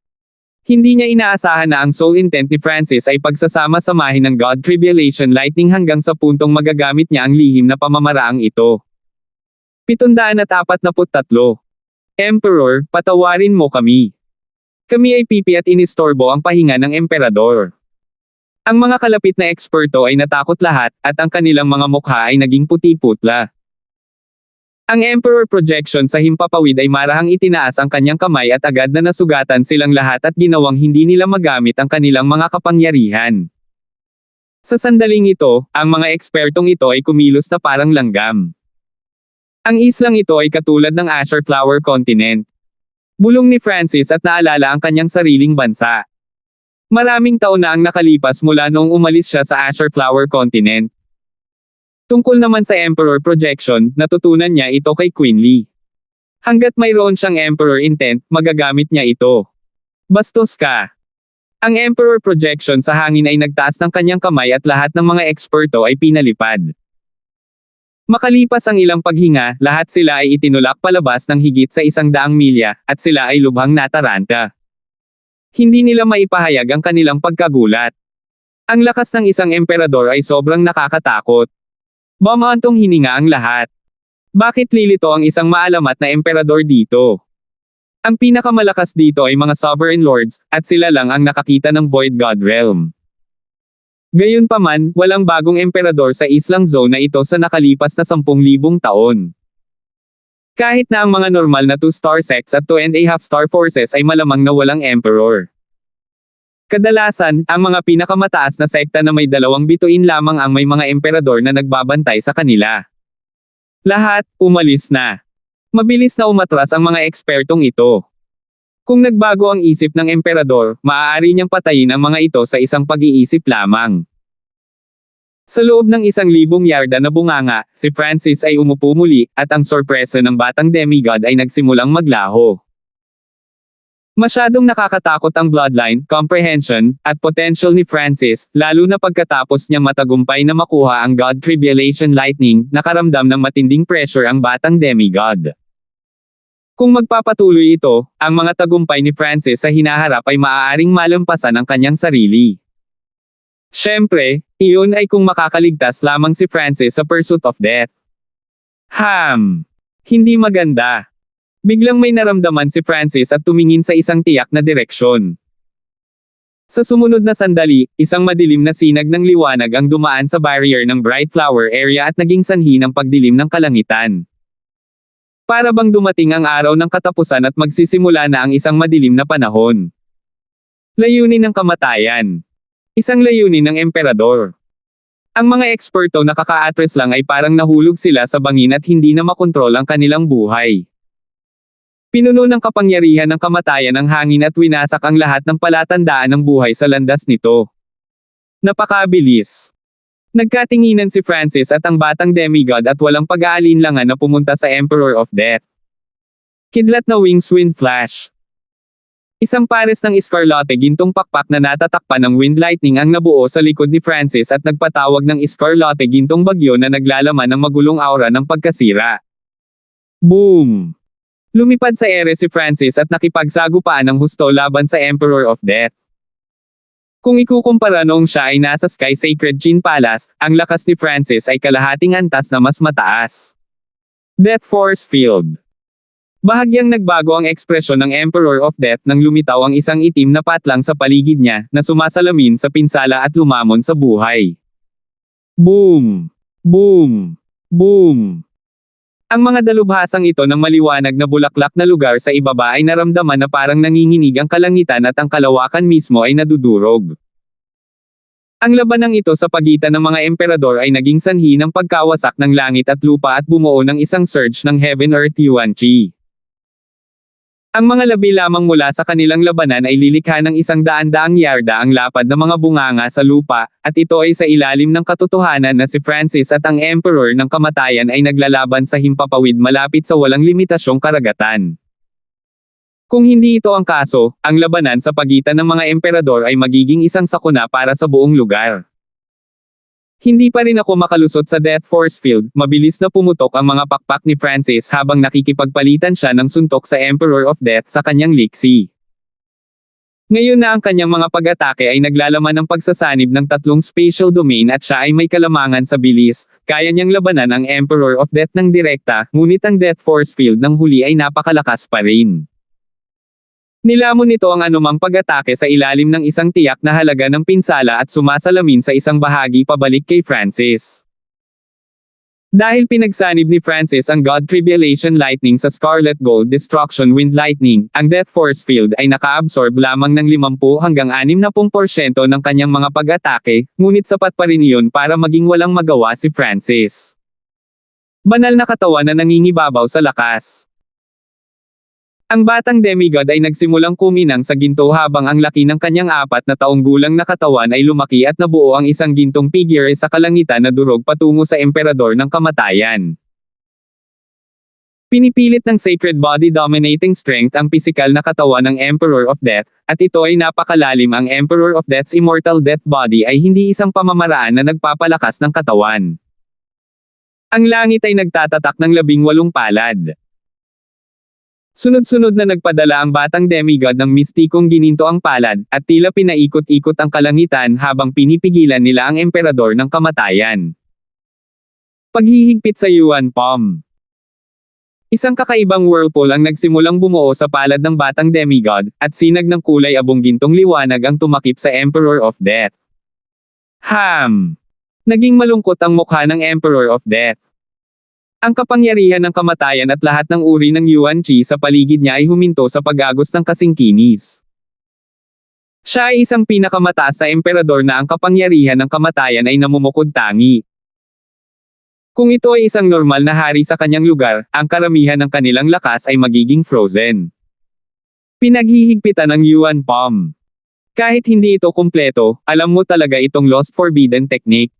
[SPEAKER 1] Hindi niya inaasahan na ang sole intent ni Francis ay pagsasama-samahin ng God Tribulation Lightning hanggang sa puntong magagamit niya ang lihim na pamamaraang ito. 743. Emperor, patawarin mo kami. Kami ay pipi at inistorbo ang pahinga ng emperador. Ang mga kalapit na eksperto ay natakot lahat, at ang kanilang mga mukha ay naging puti-putla. Ang Emperor Projection sa himpapawid ay marahang itinaas ang kanyang kamay at agad na nasugatan silang lahat at ginawang hindi nila magamit ang kanilang mga kapangyarihan. Sa sandaling ito, ang mga ekspertong ito ay kumilos na parang langgam. Ang islang ito ay katulad ng Azure Flower Continent. Bulong ni Francis at naalala ang kanyang sariling bansa. Maraming taon na ang nakalipas mula noong umalis siya sa Azure Flower Continent. Tungkol naman sa Emperor Projection, natutunan niya ito kay Queen Lee. Hanggat mayroon siyang Emperor Intent, magagamit niya ito. Bastos ka! Ang Emperor Projection sa hangin ay nagtaas ng kanyang kamay at lahat ng mga eksperto ay pinalipad. Makalipas ang ilang paghinga, lahat sila ay itinulak palabas ng higit sa 100 milya, at sila ay lubhang nataranta. Hindi nila maipahayag ang kanilang pagkagulat. Ang lakas ng isang emperador ay sobrang nakakatakot. Bumantong hininga ang lahat. Bakit lilito ang isang maalamat na emperador dito? Ang pinakamalakas dito ay mga sovereign lords, at sila lang ang nakakita ng Void God Realm. Gayunpaman, walang bagong emperador sa islang zone na ito sa nakalipas na 10,000 taon. Kahit na ang mga normal na 2-star sects at 2.5-star forces ay malamang na walang emperor. Kadalasan, ang mga pinakamataas na sekta na may 2 bituin lamang ang may mga emperador na nagbabantay sa kanila. Lahat, umalis na. Mabilis na umatras ang mga ekspertong ito. Kung nagbago ang isip ng emperador, maaari niyang patayin ang mga ito sa isang pag-iisip lamang. Sa loob ng 1,000 yarda na bunganga, si Francis ay umupo muli, at ang sorpresa ng batang demigod ay nagsimulang maglaho. Masyadong nakakatakot ang bloodline, comprehension, at potential ni Francis, lalo na pagkatapos niyang matagumpay na makuha ang God Tribulation Lightning, nakaramdam ng matinding pressure ang batang demigod. Kung magpapatuloy ito, ang mga tagumpay ni Francis sa hinaharap ay maaaring malampasan ang kanyang sarili. Siyempre, iyon ay kung makakaligtas lamang si Francis sa pursuit of death. Hindi maganda. Biglang may naramdaman si Francis at tumingin sa isang tiyak na direksyon. Sa sumunod na sandali, isang madilim na sinag ng liwanag ang dumaan sa barrier ng Bright Flower Area at naging sanhi ng pagdilim ng kalangitan. Para bang dumating ang araw ng katapusan at magsisimula na ang isang madilim na panahon. Layunin ng kamatayan. Isang layunin ng emperador. Ang mga eksperto na kaka-atres lang ay parang nahulog sila sa bangin at hindi na makontrol ang kanilang buhay. Pinuno ng kapangyarihan ng kamatayan ang hangin at winasak ang lahat ng palatandaan ng buhay sa landas nito. Napakabilis. Nagkatinginan si Francis at ang batang demigod at walang pag-aalinlangan na pumunta sa Emperor of Death. Kidlat na wings wind flash. Isang pares ng Scarlotte gintong pakpak na natatakpan ng wind lightning ang nabuo sa likod ni Francis at nagpatawag ng Scarlotte gintong bagyo na naglalaman ng magulong aura ng pagkasira. Boom! Lumipad sa ere si Francis at nakipagsagupaan ng husto laban sa Emperor of Death. Kung ikukumpara noong siya ay nasa Sky Sacred Jin Palace, ang lakas ni Francis ay kalahating antas na mas mataas. Death Force Field. Bahagyang nagbago ang ekspresyon ng Emperor of Death nang lumitaw ang isang itim na patlang sa paligid niya, na sumasalamin sa pinsala at lumamon sa buhay. Boom! Boom! Boom! Ang mga dalubhasang ito ng maliwanag na bulaklak na lugar sa ibaba ay naramdaman na parang nanginginig ang kalangitan at ang kalawakan mismo ay nadudurog. Ang labanang ito sa pagitan ng mga emperador ay naging sanhi ng pagkawasak ng langit at lupa at bumuo ng isang surge ng Heaven-Earth Yuan Qi. Ang mga labi lamang mula sa kanilang labanan ay lilikha ng 100 yarda ang lapad ng mga bunganga sa lupa, at ito ay sa ilalim ng katotohanan na si Francis at ang Emperor ng Kamatayan ay naglalaban sa himpapawid malapit sa walang limitasyong karagatan. Kung hindi ito ang kaso, ang labanan sa pagitan ng mga emperador ay magiging isang sakuna para sa buong lugar. Hindi pa rin ako makalusot sa Death Force Field, mabilis na pumutok ang mga pakpak ni Francis habang nakikipagpalitan siya ng suntok sa Emperor of Death sa kanyang liksi. Ngayon na ang kanyang mga pag-atake ay naglalaman ng pagsasanib ng 3 spatial domain at siya ay may kalamangan sa bilis, kaya niyang labanan ang Emperor of Death ng direkta, ngunit ang Death Force Field ng huli ay napakalakas pa rin. Nilamon nito ang anumang pag-atake sa ilalim ng isang tiyak na halaga ng pinsala at sumasalamin sa isang bahagi pabalik kay Francis. Dahil pinagsanib ni Francis ang God Tribulation Lightning sa Scarlet Gold Destruction Wind Lightning, ang Death Force Field ay naka-absorb lamang ng 50 hanggang 60% ng kanyang mga pag-atake, ngunit sapat pa rin iyon para maging walang magawa si Francis. Banal na katawan na nangingibabaw sa lakas. Ang batang demigod ay nagsimulang kuminang sa ginto habang ang laki ng kanyang 4 na taong gulang na katawan ay lumaki at nabuo ang isang gintong figure sa kalangitan na durog patungo sa Emperador ng Kamatayan. Pinipilit ng Sacred Body Dominating Strength ang pisikal na katawan ng Emperor of Death, at ito ay napakalalim. Ang Emperor of Death's Immortal Death Body ay hindi isang pamamaraan na nagpapalakas ng katawan. Ang langit ay nagtatatak ng 18 palad. Sunod-sunod na nagpadala ang batang demigod ng mistikong gininto ang palad, at tila pinaikot-ikot ang kalangitan habang pinipigilan nila ang Emperador ng Kamatayan. Paghihigpit sa Yuan Palm. Isang kakaibang whirlpool ang nagsimulang bumuo sa palad ng batang demigod, at sinag ng kulay abong gintong liwanag ang tumakip sa Emperor of Death. Naging malungkot ang mukha ng Emperor of Death. Ang kapangyarihan ng kamatayan at lahat ng uri ng Yuan Qi sa paligid niya ay huminto sa pag-agos ng kasingkinis. Siya ay isang pinakamataas na emperador na ang kapangyarihan ng kamatayan ay namumukod tangi. Kung ito ay isang normal na hari sa kanyang lugar, ang karamihan ng kanilang lakas ay magiging frozen. Pinaghihigpitan ng Yuan Palm. Kahit hindi ito kumpleto, alam mo talaga itong Lost Forbidden Technique.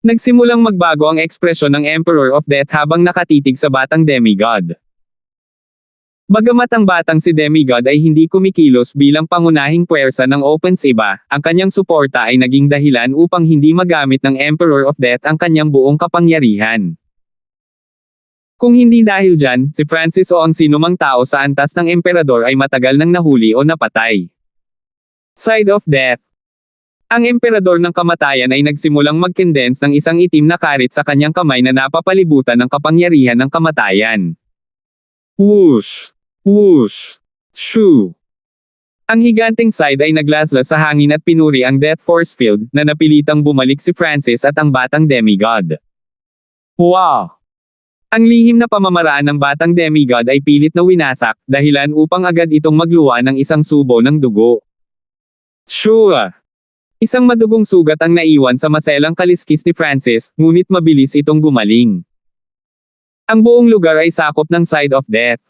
[SPEAKER 1] Nagsimulang magbago ang ekspresyon ng Emperor of Death habang nakatitig sa batang demigod. Bagamat ang batang si demigod ay hindi kumikilos bilang pangunahing puwersa ng OpenSiba, ang kanyang suporta ay naging dahilan upang hindi magamit ng Emperor of Death ang kanyang buong kapangyarihan. Kung hindi dahil dyan, si Francis o ang sinumang tao sa antas ng emperador ay matagal nang nahuli o napatay. Side of Death. Ang Emperador ng Kamatayan ay nagsimulang mag-condense ng isang itim na karit sa kanyang kamay na napapalibutan ng kapangyarihan ng kamatayan. Whoosh! Whoosh! Shoo! Ang higanteng side ay naglaslas sa hangin at pinuri ang Death Force Field, na napilitang bumalik si Francis at ang batang demigod. Wow! Ang lihim na pamamaraan ng batang demigod ay pilit na winasak, dahilan upang agad itong magluwa ng isang subo ng dugo. Shoo! Isang madugong sugat ang naiwan sa maselang kaliskis ni Francis, ngunit mabilis itong gumaling. Ang buong lugar ay sakop ng Side of Death.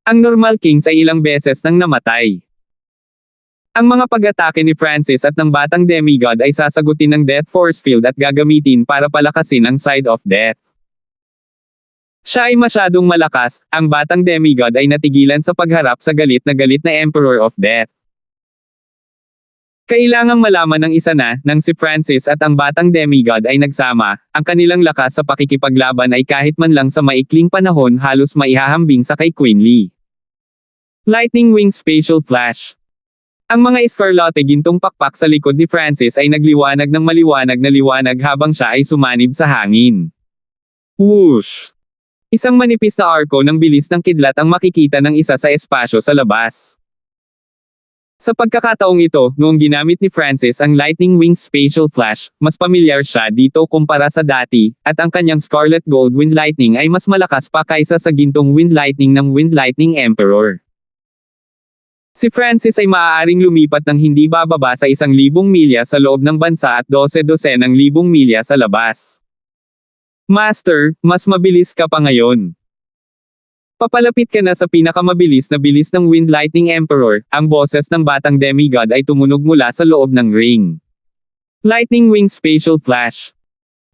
[SPEAKER 1] Ang normal kings ay ilang beses nang namatay. Ang mga pag-atake ni Francis at ng batang demigod ay sasagutin ng Death Force Field at gagamitin para palakasin ang Side of Death. Siya ay masyadong malakas, ang batang demigod ay natigilan sa pagharap sa galit na Emperor of Death. Kailangang malaman ng isa na, nang si Francis at ang batang demigod ay nagsama, ang kanilang lakas sa pakikipaglaban ay kahit man lang sa maikling panahon halos maihahambing sa kay Queen Lee. Lightning Wing Spatial Flash. Ang mga Escarlate gintong pakpak sa likod ni Francis ay nagliwanag ng maliwanag na liwanag habang siya ay sumanib sa hangin. Whoosh! Isang manipis na arko ng bilis ng kidlat ang makikita ng isa sa espasyo sa labas. Sa pagkakataong ito, noong ginamit ni Francis ang Lightning Wing Spatial Flash, mas pamilyar siya dito kumpara sa dati, at ang kanyang Scarlet Gold Wind Lightning ay mas malakas pa kaysa sa gintong Wind Lightning ng Wind Lightning Emperor. Si Francis ay maaaring lumipat ng hindi bababa sa 1,000 milya sa loob ng bansa at 12,000 milya sa labas. Master, mas mabilis ka pa ngayon. Papalapit ka na sa pinakamabilis na bilis ng Wind Lightning Emperor, ang boses ng batang demigod ay tumunog mula sa loob ng ring. Lightning Wing Spatial Flash.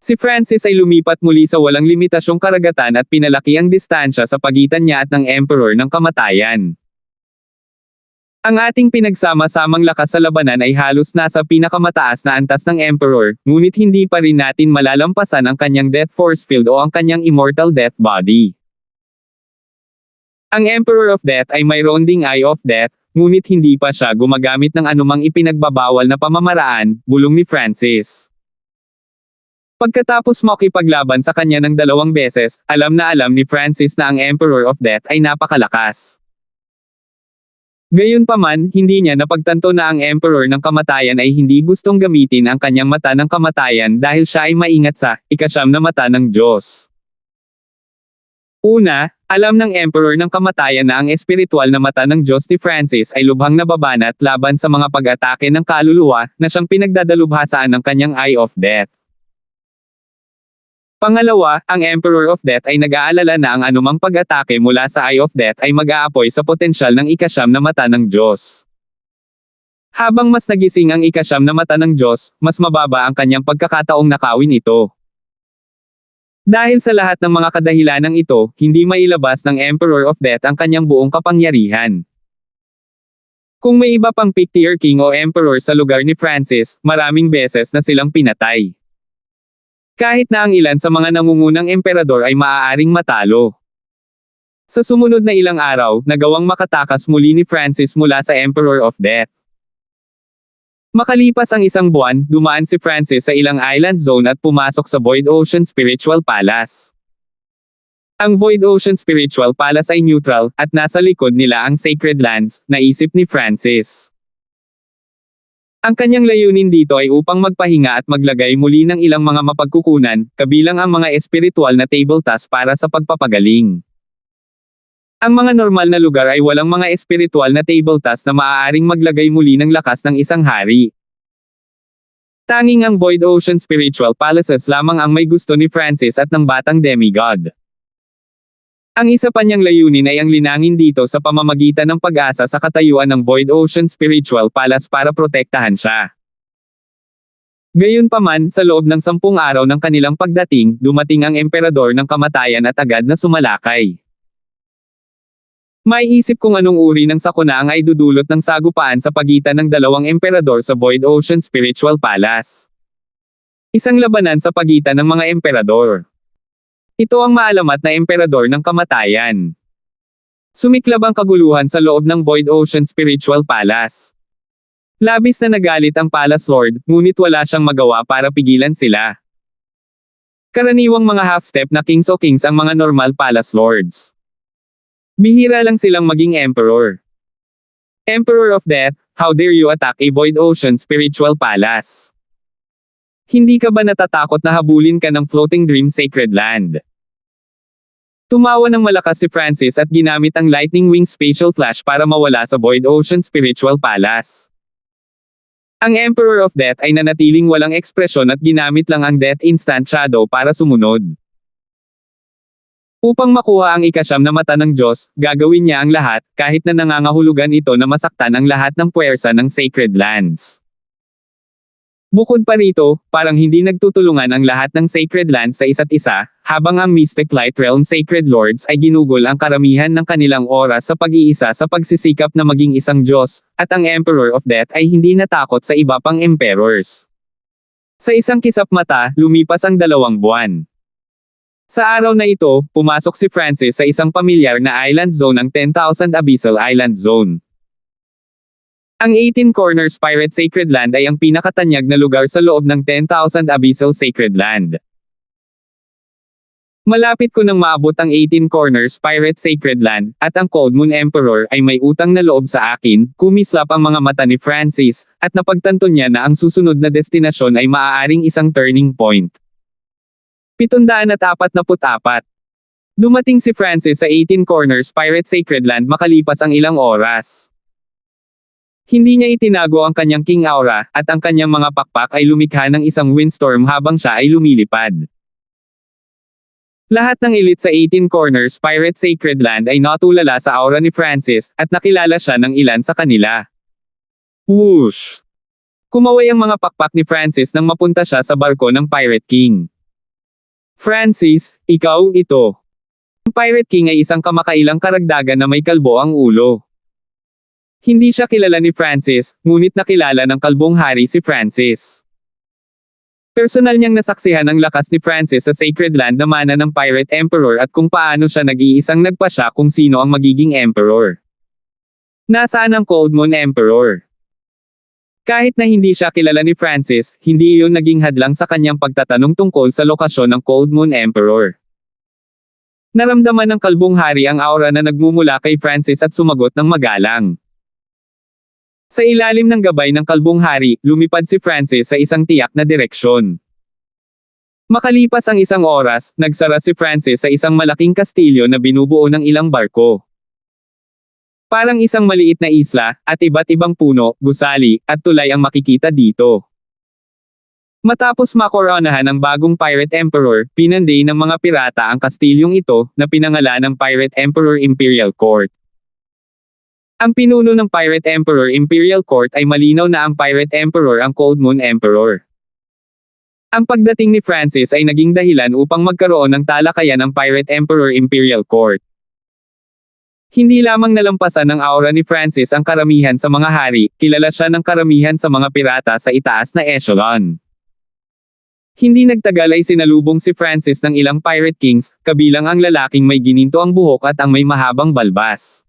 [SPEAKER 1] Si Francis ay lumipat muli sa walang limitasyong karagatan at pinalaki ang distansya sa pagitan niya at ng Emperor ng kamatayan. Ang ating pinagsama-samang lakas sa labanan ay halos nasa pinakamataas na antas ng Emperor, ngunit hindi pa rin natin malalampasan ang kanyang Death Force Field o ang kanyang Immortal Death Body. Ang Emperor of Death ay mayroon ding Eye of Death, ngunit hindi pa siya gumagamit ng anumang ipinagbabawal na pamamaraan, bulong ni Francis. Pagkatapos makipaglaban sa kanya ng 2 beses, alam na alam ni Francis na ang Emperor of Death ay napakalakas. Gayunpaman, hindi niya napagtanto na ang Emperor ng Kamatayan ay hindi gustong gamitin ang kanyang mata ng kamatayan dahil siya ay maingat sa 9 na mata ng Diyos. Una, alam ng Emperor ng Kamatayan na ang espiritual na mata ng Diyos ni Francis ay lubhang nababanat laban sa mga pag-atake ng kaluluwa na siyang pinagdadalubhasaan ng kanyang Eye of Death. Pangalawa, ang Emperor of Death ay nag-aalala na ang anumang pag-atake mula sa Eye of Death ay mag-aapoy sa potensyal ng 9 na mata ng Diyos. Habang mas nagising ang 9 na mata ng Diyos, mas mababa ang kanyang pagkakataong nakawin ito. Dahil sa lahat ng mga kadahilanang ito, hindi mailabas ng Emperor of Death ang kanyang buong kapangyarihan. Kung may iba pang Pictier King o Emperor sa lugar ni Francis, maraming beses na silang pinatay. Kahit na ang ilan sa mga nangungunang emperador ay maaaring matalo. Sa sumunod na ilang araw, nagawang makatakas muli ni Francis mula sa Emperor of Death. Makalipas ang 1 buwan, dumaan si Francis sa ilang island zone at pumasok sa Void Ocean Spiritual Palace. Ang Void Ocean Spiritual Palace ay neutral, at nasa likod nila ang Sacred Lands, naisip ni Francis. Ang kanyang layunin dito ay upang magpahinga at maglagay muli ng ilang mga mapagkukunan, kabilang ang mga espiritual na table task para sa pagpapagaling. Ang mga normal na lugar ay walang mga espiritual na table task na maaaring maglagay muli ng lakas ng isang hari. Tanging ang Void Ocean Spiritual Palaces lamang ang may gusto ni Francis at ng batang demigod. Ang isa pa niyang layunin ay ang linangin dito sa pamamagitan ng pag-asa sa katayuan ng Void Ocean Spiritual Palace para protektahan siya. Gayunpaman, sa loob ng 10 araw ng kanilang pagdating, dumating ang Emperador ng Kamatayan at agad na sumalakay. May isip kung anong uri ng sakuna ang ay dudulot ng sagupaan sa pagitan ng 2 emperador sa Void Ocean Spiritual Palace. Isang labanan sa pagitan ng mga emperador. Ito ang maalamat na emperador ng kamatayan. Sumiklab ang kaguluhan sa loob ng Void Ocean Spiritual Palace. Labis na nagalit ang Palace Lord, ngunit wala siyang magawa para pigilan sila. Karaniwang mga half-step na kings o kings ang mga normal Palace Lords. Bihira lang silang maging emperor. Emperor of Death, how dare you attack a Void Ocean Spiritual Palace? Hindi ka ba natatakot na habulin ka ng Floating Dream Sacred Land? Tumawa ng malakas si Francis at ginamit ang Lightning Wing Spatial Flash para mawala sa Void Ocean Spiritual Palace. Ang Emperor of Death ay nanatiling walang ekspresyon at ginamit lang ang Death Instant Shadow para sumunod. Upang makuha ang ikasyam na mata ng Diyos, gagawin niya ang lahat, kahit na nangangahulugan ito na masaktan ang lahat ng puwersa ng Sacred Lands. Bukod pa rito, parang hindi nagtutulungan ang lahat ng Sacred Lands sa isa't isa, habang ang Mystic Light Realm Sacred Lords ay ginugol ang karamihan ng kanilang oras sa pag-iisa sa pagsisikap na maging isang Diyos, at ang Emperor of Death ay hindi natakot sa iba pang emperors. Sa isang kisap mata, lumipas ang 2 buwan. Sa araw na ito, pumasok si Francis sa isang pamilyar na island zone ng 10,000 Abyssal Island Zone. Ang 18 Corners Pirate Sacred Land ay ang pinakatanyag na lugar sa loob ng 10,000 Abyssal Sacred Land. Malapit ko nang maabot ang 18 Corners Pirate Sacred Land, at ang Cold Moon Emperor ay may utang na loob sa akin, kumislap ang mga mata ni Francis, at napagtanto niya na ang susunod na destinasyon ay maaaring isang turning point. 744. Dumating si Francis sa 18 Corners Pirate Sacred Land makalipas ang ilang oras. Hindi niya itinago ang kanyang King Aura, at ang kanyang mga pakpak ay lumikha ng isang windstorm habang siya ay lumilipad. Lahat ng elite sa 18 Corners Pirate Sacred Land ay natulala sa aura ni Francis, at nakilala siya ng ilan sa kanila. Whoosh! Kumaway ang mga pakpak ni Francis nang mapunta siya sa barko ng Pirate King. Francis, ikaw ito. Ang Pirate King ay isang kamakailang karagdagan na may kalbo ang ulo. Hindi siya kilala ni Francis, ngunit nakilala ng kalbong hari si Francis. Personal niyang nasaksihan ang lakas ni Francis sa Sacred Land na mana ng Pirate Emperor at kung paano siya nag-iisang nagpasya kung sino ang magiging Emperor. Nasaan ang Cold Moon Emperor? Kahit na hindi siya kilala ni Francis, hindi iyon naging hadlang sa kanyang pagtatanong tungkol sa lokasyon ng Cold Moon Emperor. Naramdaman ng kalbong hari ang aura na nagmumula kay Francis at sumagot ng magalang. Sa ilalim ng gabay ng kalbong hari, lumipad si Francis sa isang tiyak na direksyon. Makalipas ang isang oras, nagsara si Francis sa isang malaking kastilyo na binubuo ng ilang barko. Parang isang maliit na isla, at iba't ibang puno, gusali, at tulay ang makikita dito. Matapos makoronahan ang bagong Pirate Emperor, pinanday ng mga pirata ang kastilyong ito, na pinangalan ng Pirate Emperor Imperial Court. Ang pinuno ng Pirate Emperor Imperial Court ay malinaw na ang Pirate Emperor ang Cold Moon Emperor. Ang pagdating ni Francis ay naging dahilan upang magkaroon ng talakayan ng Pirate Emperor Imperial Court. Hindi lamang nalampasan ng aura ni Francis ang karamihan sa mga hari, kilala siya ng karamihan sa mga pirata sa itaas na echelon. Hindi nagtagal ay sinalubong si Francis ng ilang Pirate Kings, kabilang ang lalaking may gininto ang buhok at ang may mahabang balbas.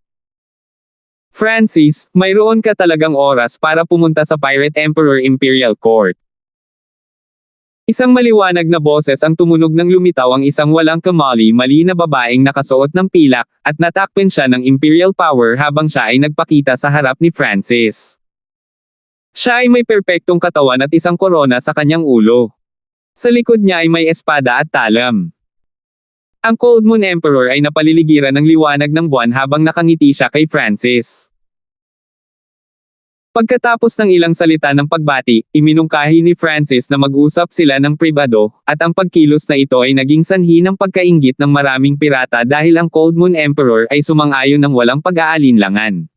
[SPEAKER 1] Francis, mayroon ka talagang oras para pumunta sa Pirate Emperor Imperial Court. Isang maliwanag na boses ang tumunog nang lumitaw ang isang walang kamali-mali na babaeng nakasuot ng pilak, at natakpan siya ng Imperial Power habang siya ay nagpakita sa harap ni Francis. Siya ay may perpektong katawan at isang korona sa kanyang ulo. Sa likod niya ay may espada at talam. Ang Cold Moon Emperor ay napaliligiran ng liwanag ng buwan habang nakangiti siya kay Francis. Pagkatapos ng ilang salita ng pagbati, iminungkahi ni Francis na mag-usap sila ng pribado, at ang pagkilos na ito ay naging sanhi ng pagkainggit ng maraming pirata dahil ang Cold Moon Emperor ay sumang-ayon ng walang pag-aalinlangan.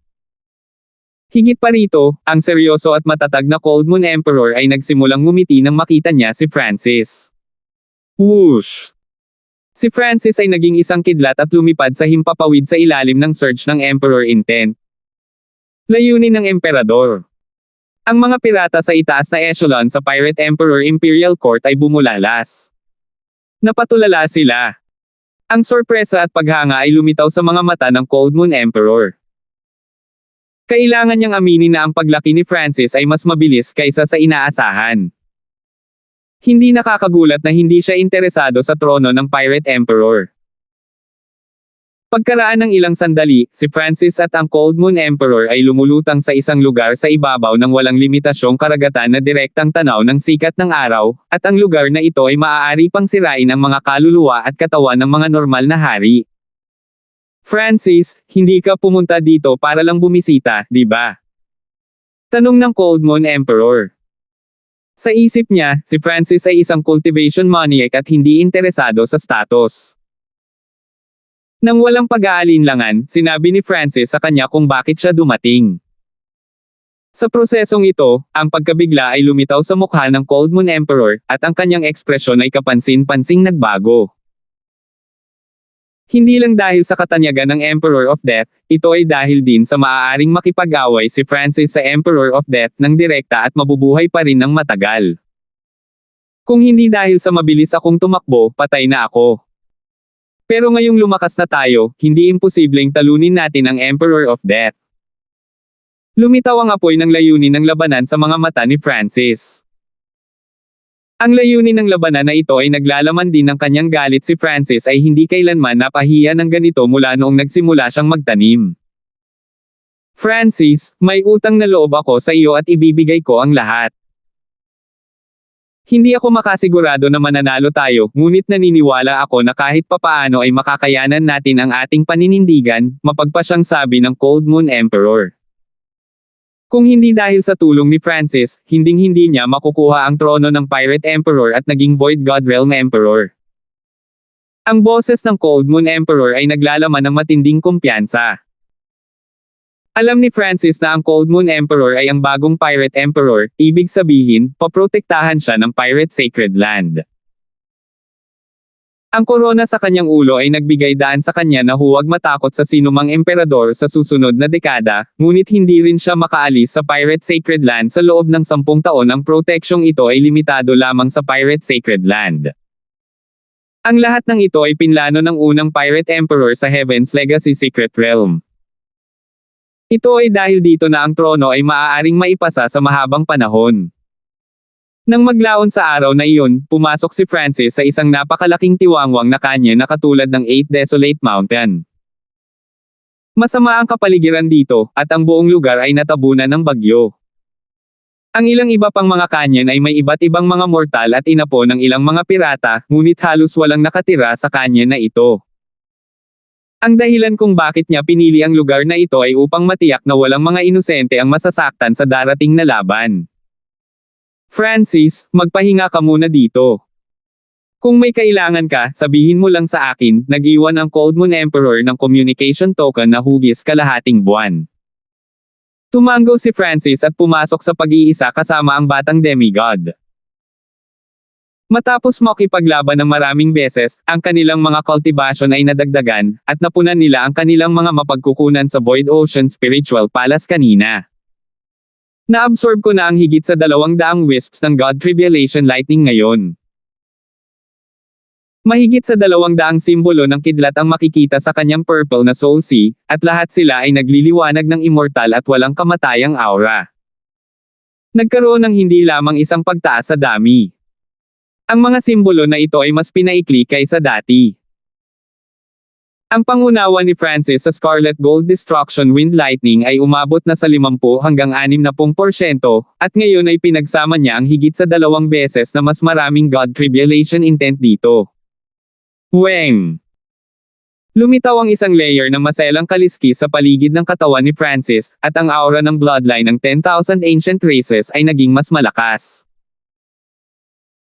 [SPEAKER 1] Higit pa rito, ang seryoso at matatag na Cold Moon Emperor ay nagsimulang ngumiti nang makita niya si Francis. Whoosh! Si Francis ay naging isang kidlat at lumipad sa himpapawid sa ilalim ng surge ng Emperor Intent. Layunin ng Emperador. Ang mga pirata sa itaas na echelon sa Pirate Emperor Imperial Court ay bumulalas. Napatulala sila. Ang sorpresa at paghanga ay lumitaw sa mga mata ng Cold Moon Emperor. Kailangan niyang aminin na ang paglaki ni Francis ay mas mabilis kaysa sa inaasahan. Hindi nakakagulat na hindi siya interesado sa trono ng Pirate Emperor. Pagkaraan ng ilang sandali, si Francis at ang Cold Moon Emperor ay lumulutang sa isang lugar sa ibabaw ng walang limitasyong karagatan na direktang tanaw ng sikat ng araw, at ang lugar na ito ay maaari pang sirain ang mga kaluluwa at katawan ng mga normal na hari. Francis, hindi ka pumunta dito para lang bumisita, di ba? Tanong ng Cold Moon Emperor. Sa isip niya, si Francis ay isang cultivation maniac at hindi interesado sa status. Nang walang pag-aalinlangan, sinabi ni Francis sa kanya kung bakit siya dumating. Sa prosesong ito, ang pagkabigla ay lumitaw sa mukha ng Cold Moon Emperor, at ang kanyang ekspresyon ay kapansin-pansing nagbago. Hindi lang dahil sa katanyagan ng Emperor of Death, ito ay dahil din sa maaaring makipag-away si Francis sa Emperor of Death ng direkta at mabubuhay pa rin ng matagal. Kung hindi dahil sa mabilis akong tumakbo, patay na ako. Pero ngayong lumakas na tayo, hindi imposibleng talunin natin ang Emperor of Death. Lumitaw ang apoy ng layunin ng labanan sa mga mata ni Francis. Ang layunin ng labanan na ito ay naglalaman din ng kanyang galit. Si Francis ay hindi kailanman napahiya ng ganito mula noong nagsimula siyang magtanim. Francis, may utang na loob ako sa iyo at ibibigay ko ang lahat. Hindi ako makasigurado na mananalo tayo, ngunit naniniwala ako na kahit papaano ay makakayanan natin ang ating paninindigan, mapagpasyang sabi ng Cold Moon Emperor. Kung hindi dahil sa tulong ni Francis, hinding-hindi niya makukuha ang trono ng Pirate Emperor at naging Void God Realm Emperor. Ang boses ng Cold Moon Emperor ay naglalaman ng matinding kumpiyansa. Alam ni Francis na ang Cold Moon Emperor ay ang bagong Pirate Emperor, ibig sabihin, paprotektahan siya ng Pirate Sacred Land. Ang korona sa kanyang ulo ay nagbigay daan sa kanya na huwag matakot sa sinumang emperador sa susunod na dekada, ngunit hindi rin siya makaalis sa Pirate Sacred Land sa loob ng 10 taon. Ang proteksyong ito ay limitado lamang sa Pirate Sacred Land. Ang lahat ng ito ay pinlano ng unang Pirate Emperor sa Heaven's Legacy Secret Realm. Ito ay dahil dito na ang trono ay maaaring maipasa sa mahabang panahon. Nang maglaon sa araw na iyon, pumasok si Francis sa isang napakalaking tiwangwang na kanya na katulad ng 8 Desolate Mountain. Masama ang kapaligiran dito, at ang buong lugar ay natabunan ng bagyo. Ang ilang iba pang mga kanyon ay may iba't ibang mga mortal at inapo ng ilang mga pirata, ngunit halos walang nakatira sa kanyon na ito. Ang dahilan kung bakit niya pinili ang lugar na ito ay upang matiyak na walang mga inosente ang masasaktan sa darating na laban. Francis, magpahinga ka muna dito. Kung may kailangan ka, sabihin mo lang sa akin. Nag-iwan ang Cold Moon Emperor ng communication token na hugis kalahating buwan. Tumango si Francis at pumasok sa pag-iisa kasama ang batang demigod. Matapos makipaglaban ng maraming beses, ang kanilang mga cultivation ay nadagdagan, at napunan nila ang kanilang mga mapagkukunan sa Void Ocean Spiritual Palace kanina. Naabsorb ko na ang higit sa 200 wisps ng God Tribulation Lightning ngayon. Mahigit sa 200 simbolo ng kidlat ang makikita sa kanyang purple na soul sea, at lahat sila ay nagliliwanag ng immortal at walang kamatayang aura. Nagkaroon ng hindi lamang isang pagtaas sa dami. Ang mga simbolo na ito ay mas pinaikli kaysa dati. Ang pangunawa ni Francis sa Scarlet Gold Destruction Wind Lightning ay umabot na sa 50 hanggang 60%, at ngayon ay pinagsama niya ang higit sa 2 beses na mas maraming God Tribulation Intent dito. Weng! Lumitaw ang isang layer ng maselang kaliskis sa paligid ng katawan ni Francis, at ang aura ng bloodline ng 10,000 ancient races ay naging mas malakas.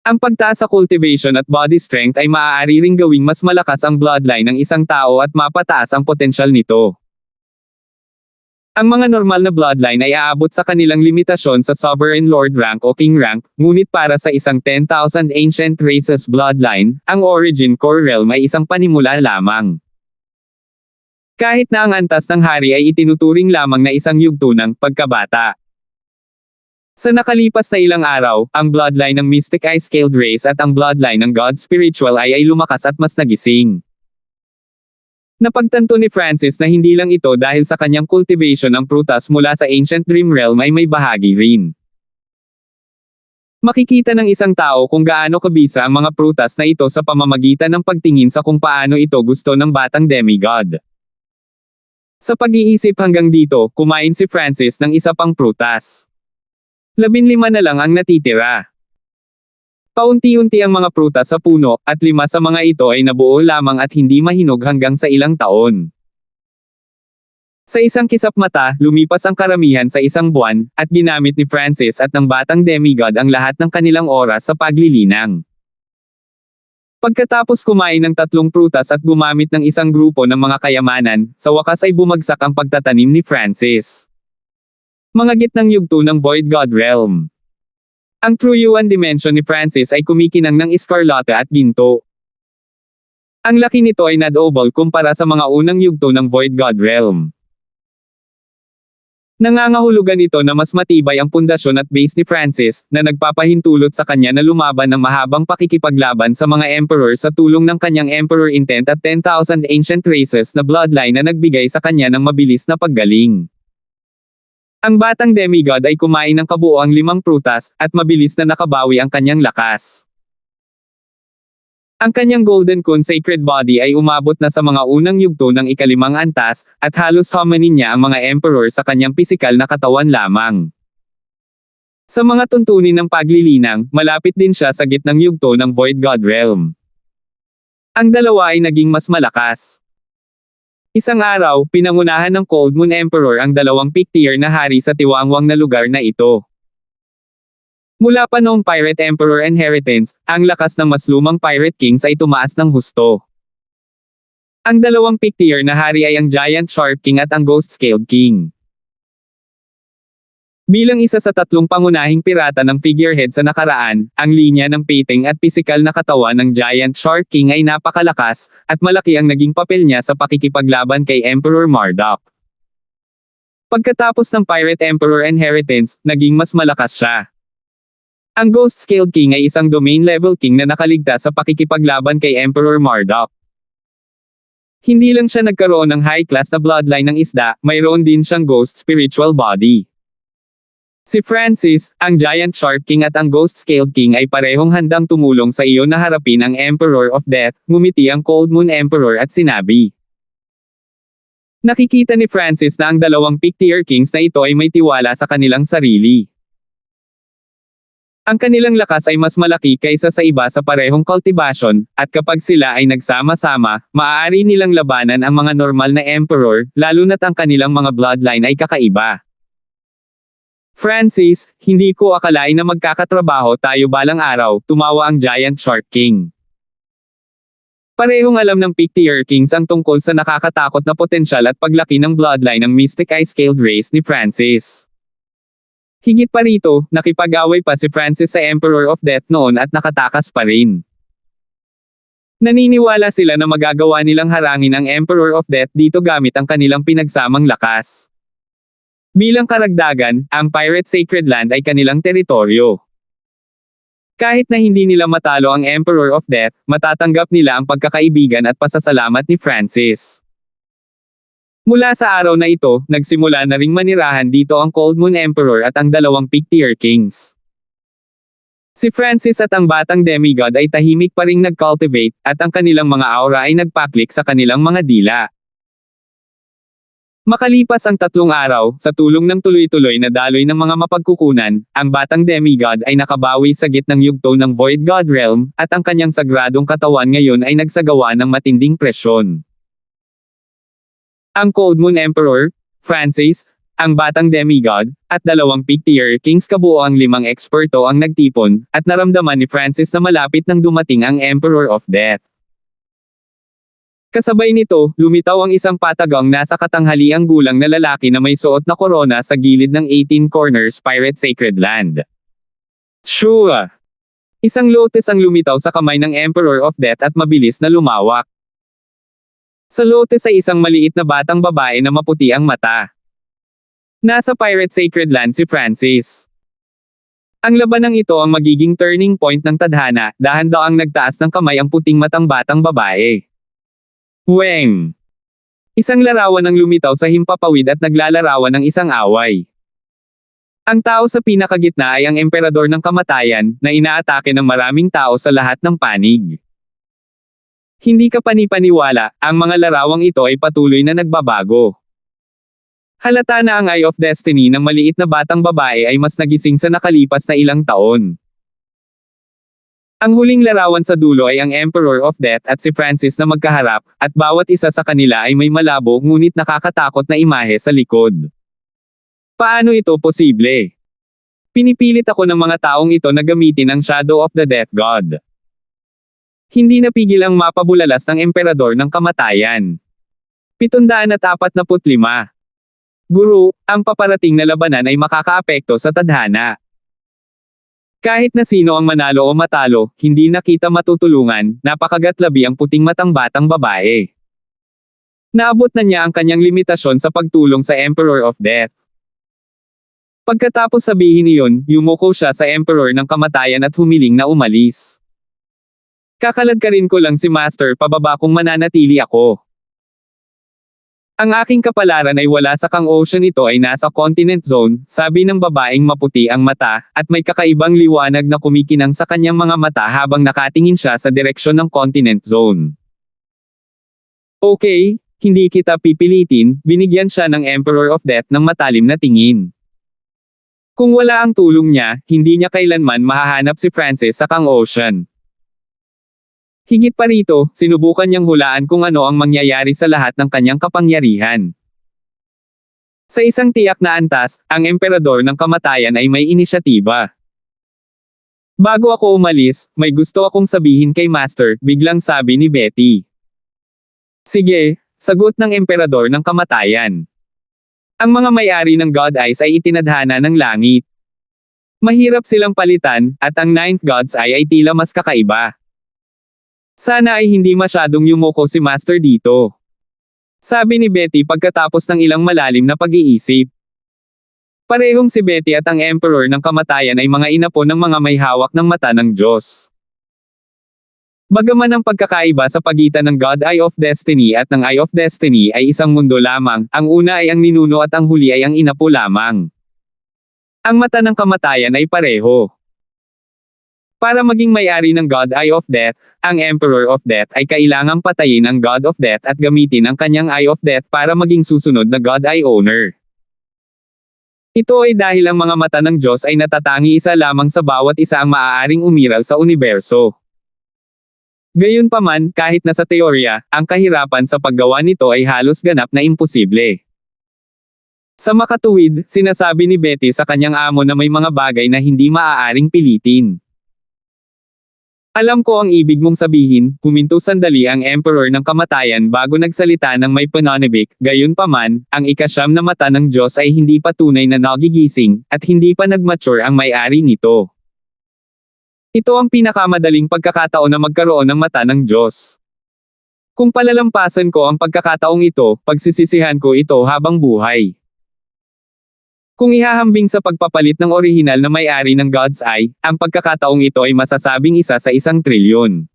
[SPEAKER 1] Ang pagtaas sa cultivation at body strength ay maaari ring gawing mas malakas ang bloodline ng isang tao at mapataas ang potensyal nito. Ang mga normal na bloodline ay aabot sa kanilang limitasyon sa Sovereign Lord rank o King rank, ngunit para sa isang 10,000 ancient races bloodline, ang Origin Core Realm ay isang panimula lamang. Kahit na ang antas ng hari ay itinuturing lamang na isang yugto ng pagkabata. Sa nakalipas na ilang araw, ang bloodline ng Mystic Eye-Scaled Race at ang bloodline ng God Spiritual ay lumakas at mas nagising. Napagtanto ni Francis na hindi lang ito dahil sa kanyang cultivation ng prutas mula sa Ancient Dream Realm ay may bahagi rin. Makikita ng isang tao kung gaano kabisa ang mga prutas na ito sa pamamagitan ng pagtingin sa kung paano ito gusto ng batang demigod. Sa pag-iisip hanggang dito, kumain si Francis ng isa pang prutas. 15 na lang ang natitira. Paunti-unti ang mga prutas sa puno, at 5 sa mga ito ay nabuo lamang at hindi mahinog hanggang sa ilang taon. Sa isang kisap mata, lumipas ang karamihan sa isang buwan, at ginamit ni Francis at ng batang demigod ang lahat ng kanilang oras sa paglilinang. Pagkatapos kumain ng 3 prutas at gumamit ng isang grupo ng mga kayamanan, sa wakas ay bumagsak ang pagtatanim ni Francis. Mga gitnang yugto ng Void God Realm. Ang True Yuan Dimension ni Francis ay kumikinang ng eskarlata at ginto. Ang laki nito ay nadouble kumpara sa mga unang yugto ng Void God Realm. Nangangahulugan ito na mas matibay ang pundasyon at base ni Francis, na nagpapahintulot sa kanya na lumaban ng mahabang pakikipaglaban sa mga emperor sa tulong ng kanyang emperor intent at 10,000 ancient races na bloodline na nagbigay sa kanya ng mabilis na paggaling. Ang batang demigod ay kumain ng kabuoang 5 prutas, at mabilis na nakabawi ang kanyang lakas. Ang kanyang Golden Kun Sacred Body ay umabot na sa mga unang yugto ng ika-5 antas, at halos hominin niya ang mga emperor sa kanyang pisikal na katawan lamang. Sa mga tuntunin ng paglilinang, malapit din siya sa gitnang yugto ng Void God Realm. Ang dalawa ay naging mas malakas. Isang araw, pinangunahan ng Cold Moon Emperor ang 2 peak tier na hari sa tiwangwang na lugar na ito. Mula pa noong Pirate Emperor Inheritance, ang lakas ng mas lumang Pirate Kings ay tumaas ng husto. Ang 2 peak tier na hari ay ang Giant Shark King at ang Ghost Scaled King. Bilang isa sa 3 pangunahing pirata ng figurehead sa nakaraan, ang linya ng pating at pisikal na katawan ng Giant Shark King ay napakalakas, at malaki ang naging papel niya sa pakikipaglaban kay Emperor Marduk. Pagkatapos ng Pirate Emperor Inheritance, naging mas malakas siya. Ang Ghost Scaled King ay isang domain-level king na nakaligtas sa pakikipaglaban kay Emperor Marduk. Hindi lang siya nagkaroon ng high-class na bloodline ng isda, mayroon din siyang ghost spiritual body. Si Francis, ang Giant Shark King at ang Ghost Scaled King ay parehong handang tumulong sa iyo na harapin ang Emperor of Death, ngumiti ang Cold Moon Emperor at sinabi. Nakikita ni Francis na ang 2 peak tier kings na ito ay may tiwala sa kanilang sarili. Ang kanilang lakas ay mas malaki kaysa sa iba sa parehong cultivation, at kapag sila ay nagsama-sama, maaari nilang labanan ang mga normal na emperor, lalo na't ang kanilang mga bloodline ay kakaiba. Francis, hindi ko akalain na magkakatrabaho tayo balang araw, tumawa ang Giant Shark King. Parehong alam ng peak tier kings ang tungkol sa nakakatakot na potensyal at paglaki ng bloodline ng Mystic Eye-Scaled race ni Francis. Higit pa rito, nakipag-away pa si Francis sa Emperor of Death noon at nakatakas pa rin. Naniniwala sila na magagawa nilang harangin ang Emperor of Death dito gamit ang kanilang pinagsamang lakas. Bilang karagdagan, ang Pirate Sacred Land ay kanilang teritoryo. Kahit na hindi nila matalo ang Emperor of Death, matatanggap nila ang pagkakaibigan at pasasalamat ni Francis. Mula sa araw na ito, nagsimula na ring manirahan dito ang Cold Moon Emperor at ang 2 peak tier kings. Si Francis at ang batang demigod ay tahimik pa ring nag-cultivate, at ang kanilang mga aura ay nagpaklik sa kanilang mga dila. Makalipas ang 3 araw, sa tulong ng tuloy-tuloy na daloy ng mga mapagkukunan, ang batang demigod ay nakabawi sa gitnang yugto ng Void God Realm, at ang kanyang sagradong katawan ngayon ay nagsagawa ng matinding presyon. Ang Cold Moon Emperor, Francis, ang batang demigod, at 2 peak tier kings kabuoang 5 eksperto ang nagtipon, at naramdaman ni Francis na malapit nang dumating ang Emperor of Death. Kasabay nito, lumitaw ang isang patagang nasa katanghaliang gulang na lalaki na may suot na korona sa gilid ng 18 Corners Pirate Sacred Land. Shua! Isang lotus ang lumitaw sa kamay ng Emperor of Death at mabilis na lumawak. Sa lotus ay isang maliit na batang babae na maputi ang mata. Nasa Pirate Sacred Land si Francis. Ang labanang ito ang magiging turning point ng tadhana, dahan-daang nagtaas ng kamay ang puting matang batang babae. Weng! Isang larawan ang lumitaw sa himpapawid at naglalarawan ng isang away. Ang tao sa pinakagitna ay ang emperador ng kamatayan, na inaatake ng maraming tao sa lahat ng panig. Hindi ka panipaniwala, ang mga larawang ito ay patuloy na nagbabago. Halata na ang Eye of Destiny ng maliit na batang babae ay mas nagising sa nakalipas na ilang taon. Ang huling larawan sa dulo ay ang Emperor of Death at si Francis na magkaharap, at bawat isa sa kanila ay may malabo ngunit nakakatakot na imahe sa likod. Paano ito posible? Pinipilit ako ng mga taong ito na gamitin ang Shadow of the Death God. Hindi napigil ang mapabulalas ng emperador ng kamatayan. 745. Guru, ang paparating na labanan ay makakaapekto sa tadhana. Kahit na sino ang manalo o matalo, hindi na kita matutulungan, napakagatlabi ang puting matang batang babae. Naabot na niya ang kanyang limitasyon sa pagtulong sa Emperor of Death. Pagkatapos sabihin iyon, yumuko siya sa Emperor ng kamatayan at humiling na umalis. Kakalagkarin ko lang si Master pababa kung mananatili ako. Ang aking kapalaran ay wala sa Kang Ocean, ito ay nasa continent zone, sabi ng babaeng maputi ang mata, at may kakaibang liwanag na kumikinang sa kanyang mga mata habang nakatingin siya sa direksyon ng continent zone. Okay, hindi kita pipilitin, binigyan siya ng Emperor of Death ng matalim na tingin. Kung wala ang tulong niya, hindi niya kailanman mahahanap si Francis sa Kang Ocean. Higit pa rito, sinubukan niyang hulaan kung ano ang mangyayari sa lahat ng kanyang kapangyarihan. Sa isang tiyak na antas, ang emperador ng kamatayan ay may inisyatiba. Bago ako umalis, may gusto akong sabihin kay Master, biglang sabi ni Betty. Sige, sagot ng emperador ng kamatayan. Ang mga may-ari ng God Eyes ay itinadhana ng langit. Mahirap silang palitan, at ang Ninth God's Eye ay tila mas kakaiba. Sana ay hindi masyadong yumuko si Master dito. Sabi ni Betty pagkatapos ng ilang malalim na pag-iisip. Parehong si Betty at ang Emperor ng kamatayan ay mga inapo ng mga may hawak ng mata ng Diyos. Bagaman ang pagkakaiba sa pagitan ng God Eye of Destiny at ng Eye of Destiny ay isang mundo lamang, ang una ay ang ninuno at ang huli ay ang inapo lamang. Ang mata ng kamatayan ay pareho. Para maging may-ari ng God Eye of Death, ang Emperor of Death ay kailangang patayin ang God of Death at gamitin ang kanyang Eye of Death para maging susunod na God Eye owner. Ito ay dahil ang mga mata ng Diyos ay natatangi isa lamang sa bawat isa ang maaaring umiral sa universo. Gayunpaman, kahit na sa teorya, ang kahirapan sa paggawa nito ay halos ganap na imposible. Sa makatuwid, sinasabi ni Betty sa kanyang amo na may mga bagay na hindi maaaring pilitin. Alam ko ang ibig mong sabihin, huminto sandali ang Emperor ng kamatayan bago nagsalita ng may pananabik, gayunpaman, ang ikasyam na mata ng Diyos ay hindi pa tunay na nagigising, at hindi pa nag-mature ang may-ari nito. Ito ang pinakamadaling pagkakataon na magkaroon ng mata ng Diyos. Kung palalampasan ko ang pagkakataong ito, pagsisisihan ko ito habang buhay. Kung ihahambing sa pagpapalit ng orihinal na may-ari ng God's Eye, ang pagkakataong ito ay masasabing 1 sa 1 trilyon.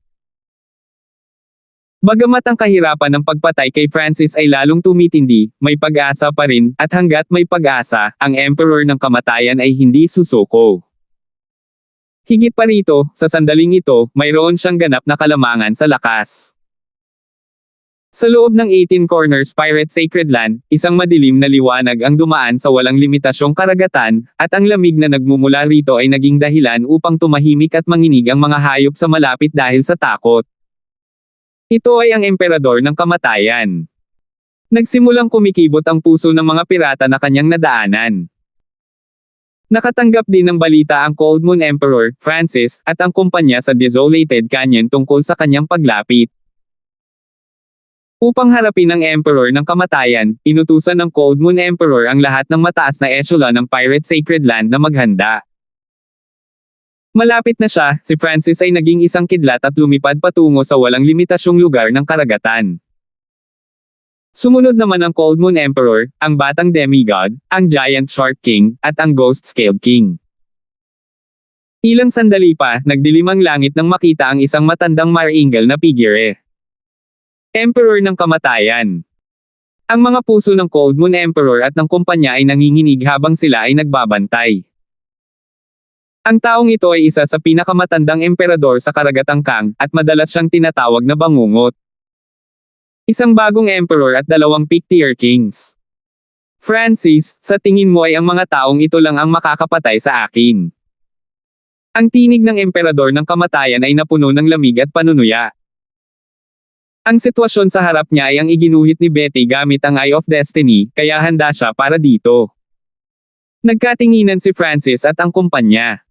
[SPEAKER 1] Bagamat ang kahirapan ng pagpatay kay Francis ay lalong tumitindi, may pag-asa pa rin, at hanggat may pag-asa, ang Emperor ng kamatayan ay hindi susuko. Higit pa rito, sa sandaling ito, mayroon siyang ganap na kalamangan sa lakas. Sa loob ng 18 Corners Pirate Sacred Land, isang madilim na liwanag ang dumaan sa walang limitasyong karagatan, at ang lamig na nagmumula rito ay naging dahilan upang tumahimik at manginig ang mga hayop sa malapit dahil sa takot. Ito ay ang emperador ng kamatayan. Nagsimulang kumikibot ang puso ng mga pirata na kanyang nadaanan. Nakatanggap din ng balita ang Cold Moon Emperor, Francis, at ang kumpanya sa Desolated Canyon tungkol sa kanyang paglapit. Upang harapin ang Emperor ng kamatayan, inutusan ng Cold Moon Emperor ang lahat ng mataas na echelon ng Pirate Sacred Land na maghanda. Malapit na siya, si Francis ay naging isang kidlat at lumipad patungo sa walang limitasyong lugar ng karagatan. Sumunod naman ang Cold Moon Emperor, ang Batang Demigod, ang Giant Shark King, at ang Ghost Scaled King. Ilang sandali pa, nagdilim ang langit nang makita ang isang matandang maringal na figure. Emperor ng kamatayan. Ang mga puso ng Cold Moon Emperor at ng kumpanya ay nanginginig habang sila ay nagbabantay. Ang taong ito ay isa sa pinakamatandang emperador sa karagatang Kang, at madalas siyang tinatawag na bangungot. Isang bagong emperor at 2 pictier kings. Francis, sa tingin mo ay ang mga taong ito lang ang makakapatay sa akin. Ang tinig ng emperador ng kamatayan ay napuno ng lamig at panunuya. Ang sitwasyon sa harap niya ay ang iginuhit ni Betty gamit ang Eye of Destiny, kaya handa siya para dito. Nagkatinginan si Francis at ang kumpanya.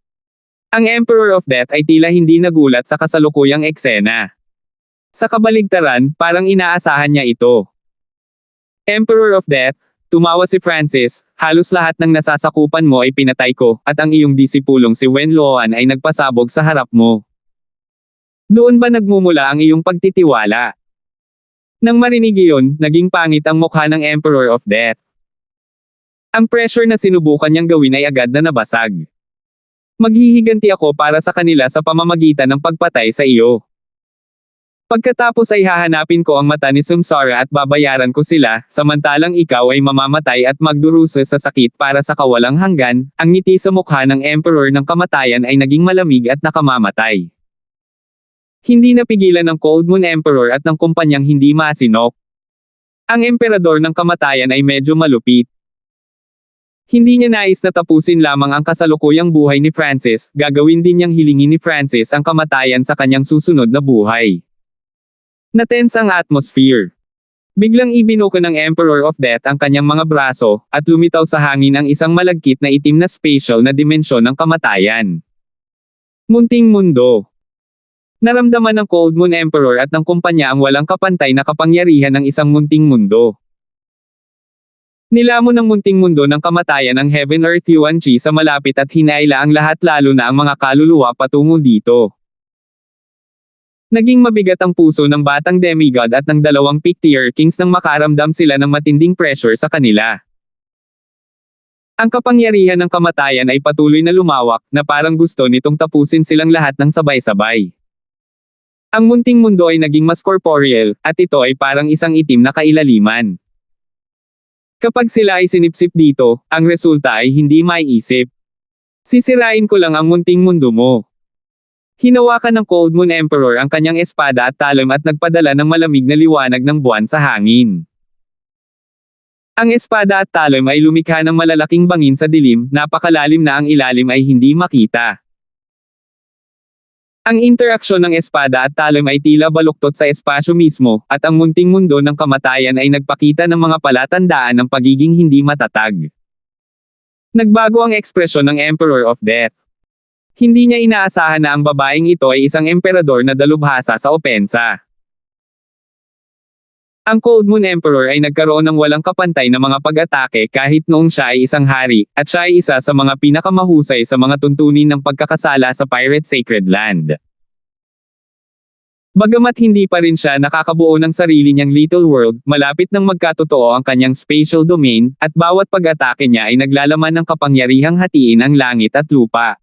[SPEAKER 1] Ang Emperor of Death ay tila hindi nagulat sa kasalukuyang eksena. Sa kabaligtaran, parang inaasahan niya ito. Emperor of Death, tumawa si Francis, halos lahat ng nasasakupan mo ay pinatay ko, at ang iyong disipulong si Wen Luoan ay nagpasabog sa harap mo. Doon ba nagmumula ang iyong pagtitiwala? Nang marinig iyon, naging pangit ang mukha ng Emperor of Death. Ang pressure na sinubukan niyang gawin ay agad na nabasag. Maghihiganti ako para sa kanila sa pamamagitan ng pagpatay sa iyo. Pagkatapos ay hahanapin ko ang mata ni Sumsara at babayaran ko sila, samantalang ikaw ay mamamatay at magdurusa sa sakit para sa kawalang hanggan. Ang ngiti sa mukha ng Emperor ng Kamatayan ay naging malamig at nakamamatay. Hindi napigilan ng Cold Moon Emperor at ng kumpanyang hindi masinok. Ang Emperador ng Kamatayan ay medyo malupit. Hindi niya nais na tapusin lamang ang kasalukuyang buhay ni Francis, gagawin din niyang hilingin ni Francis ang kamatayan sa kanyang susunod na buhay. Natense ang atmosphere. Biglang ibinuka ng Emperor of Death ang kanyang mga braso, at lumitaw sa hangin ang isang malagkit na itim na spatial na dimensyon ng kamatayan. Munting mundo. Naramdaman ng Cold Moon Emperor at ng kumpanya ang walang kapantay na kapangyarihan ng isang munting mundo. Nilamon ng munting mundo ng kamatayan ang Heaven Earth Yuan Chi sa malapit at hinaila ang lahat lalo na ang mga kaluluwa patungo dito. Naging mabigat ang puso ng batang demigod at ng dalawang Pictier Kings nang makaramdam sila ng matinding pressure sa kanila. Ang kapangyarihan ng kamatayan ay patuloy na lumawak, na parang gusto nitong tapusin silang lahat ng sabay-sabay. Ang munting mundo ay naging mas corporeal, at ito ay parang isang itim na kailaliman. Kapag sila ay sinipsip dito, ang resulta ay hindi maiisip. Sisirain ko lang ang munting mundo mo. Hinawakan ng Cold Moon Emperor ang kanyang espada at talon at nagpadala ng malamig na liwanag ng buwan sa hangin. Ang espada at talon ay lumikha ng malalaking bangin sa dilim, napakalalim na ang ilalim ay hindi makita. Ang interaksyon ng espada at talon ay tila baluktot sa espasyo mismo, at ang munting mundo ng kamatayan ay nagpakita ng mga palatandaan ng pagiging hindi matatag. Nagbago ang ekspresyon ng Emperor of Death. Hindi niya inaasahan na ang babaeng ito ay isang emperador na dalubhasa sa opensa. Ang Cold Moon Emperor ay nagkaroon ng walang kapantay na mga pag-atake kahit noong siya ay isang hari, at siya ay isa sa mga pinakamahusay sa mga tuntunin ng pagkakasala sa Pirate Sacred Land. Bagamat hindi pa rin siya nakakabuo ng sarili niyang little world, malapit nang magkatotoo ang kanyang spatial domain, at bawat pag-atake niya ay naglalaman ng kapangyarihang hatiin ang langit at lupa.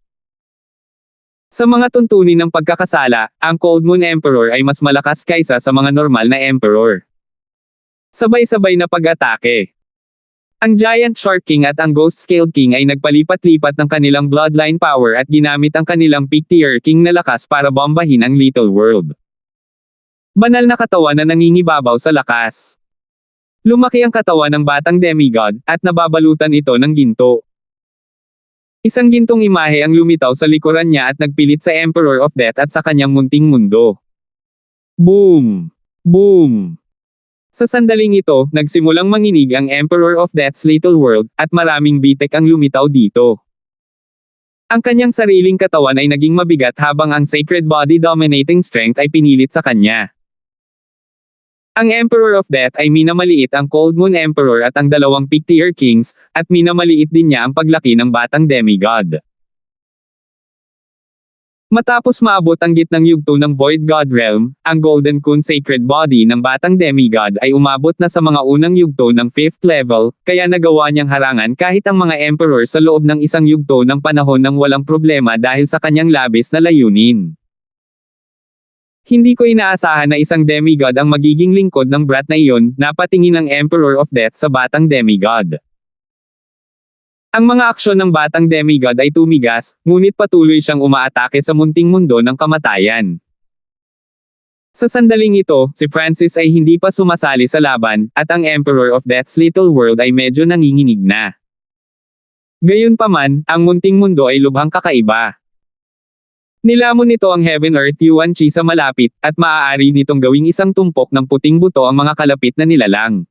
[SPEAKER 1] Sa mga tuntunin ng pagkakasala, ang Cold Moon Emperor ay mas malakas kaysa sa mga normal na emperor. Sabay-sabay na pag-atake. Ang Giant Shark King at ang Ghost Scaled King ay nagpalipat-lipat ng kanilang bloodline power at ginamit ang kanilang Pictier King na lakas para bombahin ang Little World. Banal na katawan na nangingibabaw sa lakas. Lumaki ang katawan ng batang demigod, at nababalutan ito ng ginto. Isang gintong imahe ang lumitaw sa likuran niya at nagpilit sa Emperor of Death at sa kanyang munting mundo. Boom! Boom! Sa sandaling ito, nagsimulang manginig ang Emperor of Death's Little World, at maraming bitek ang lumitaw dito. Ang kanyang sariling katawan ay naging mabigat habang ang Sacred Body Dominating Strength ay pinilit sa kanya. Ang Emperor of Death ay minamaliit ang Cold Moon Emperor at ang dalawang Pictier Kings, at minamaliit din niya ang paglaki ng batang demigod. Matapos maabot ang gitnang yugto ng Void God Realm, ang Golden Kun Sacred Body ng batang demigod ay umabot na sa mga unang yugto ng 5th level, kaya nagawa niyang harangan kahit ang mga Emperor sa loob ng isang yugto ng panahon ng walang problema dahil sa kanyang labis na layunin. Hindi ko inaasahan na isang demigod ang magiging lingkod ng brat na iyon, napatingin ng Emperor of Death sa batang demigod. Ang mga aksyon ng batang demigod ay tumigas, ngunit patuloy siyang umaatake sa munting mundo ng kamatayan. Sa sandaling ito, si Francis ay hindi pa sumasali sa laban, at ang Emperor of Death's Little World ay medyo nanginginig na. Gayunpaman, ang munting mundo ay lubhang kakaiba. Nilamon nito ang Heaven Earth Yuan Chi sa malapit, at maaari nitong gawing isang tumpok ng puting buto ang mga kalapit na nilalang.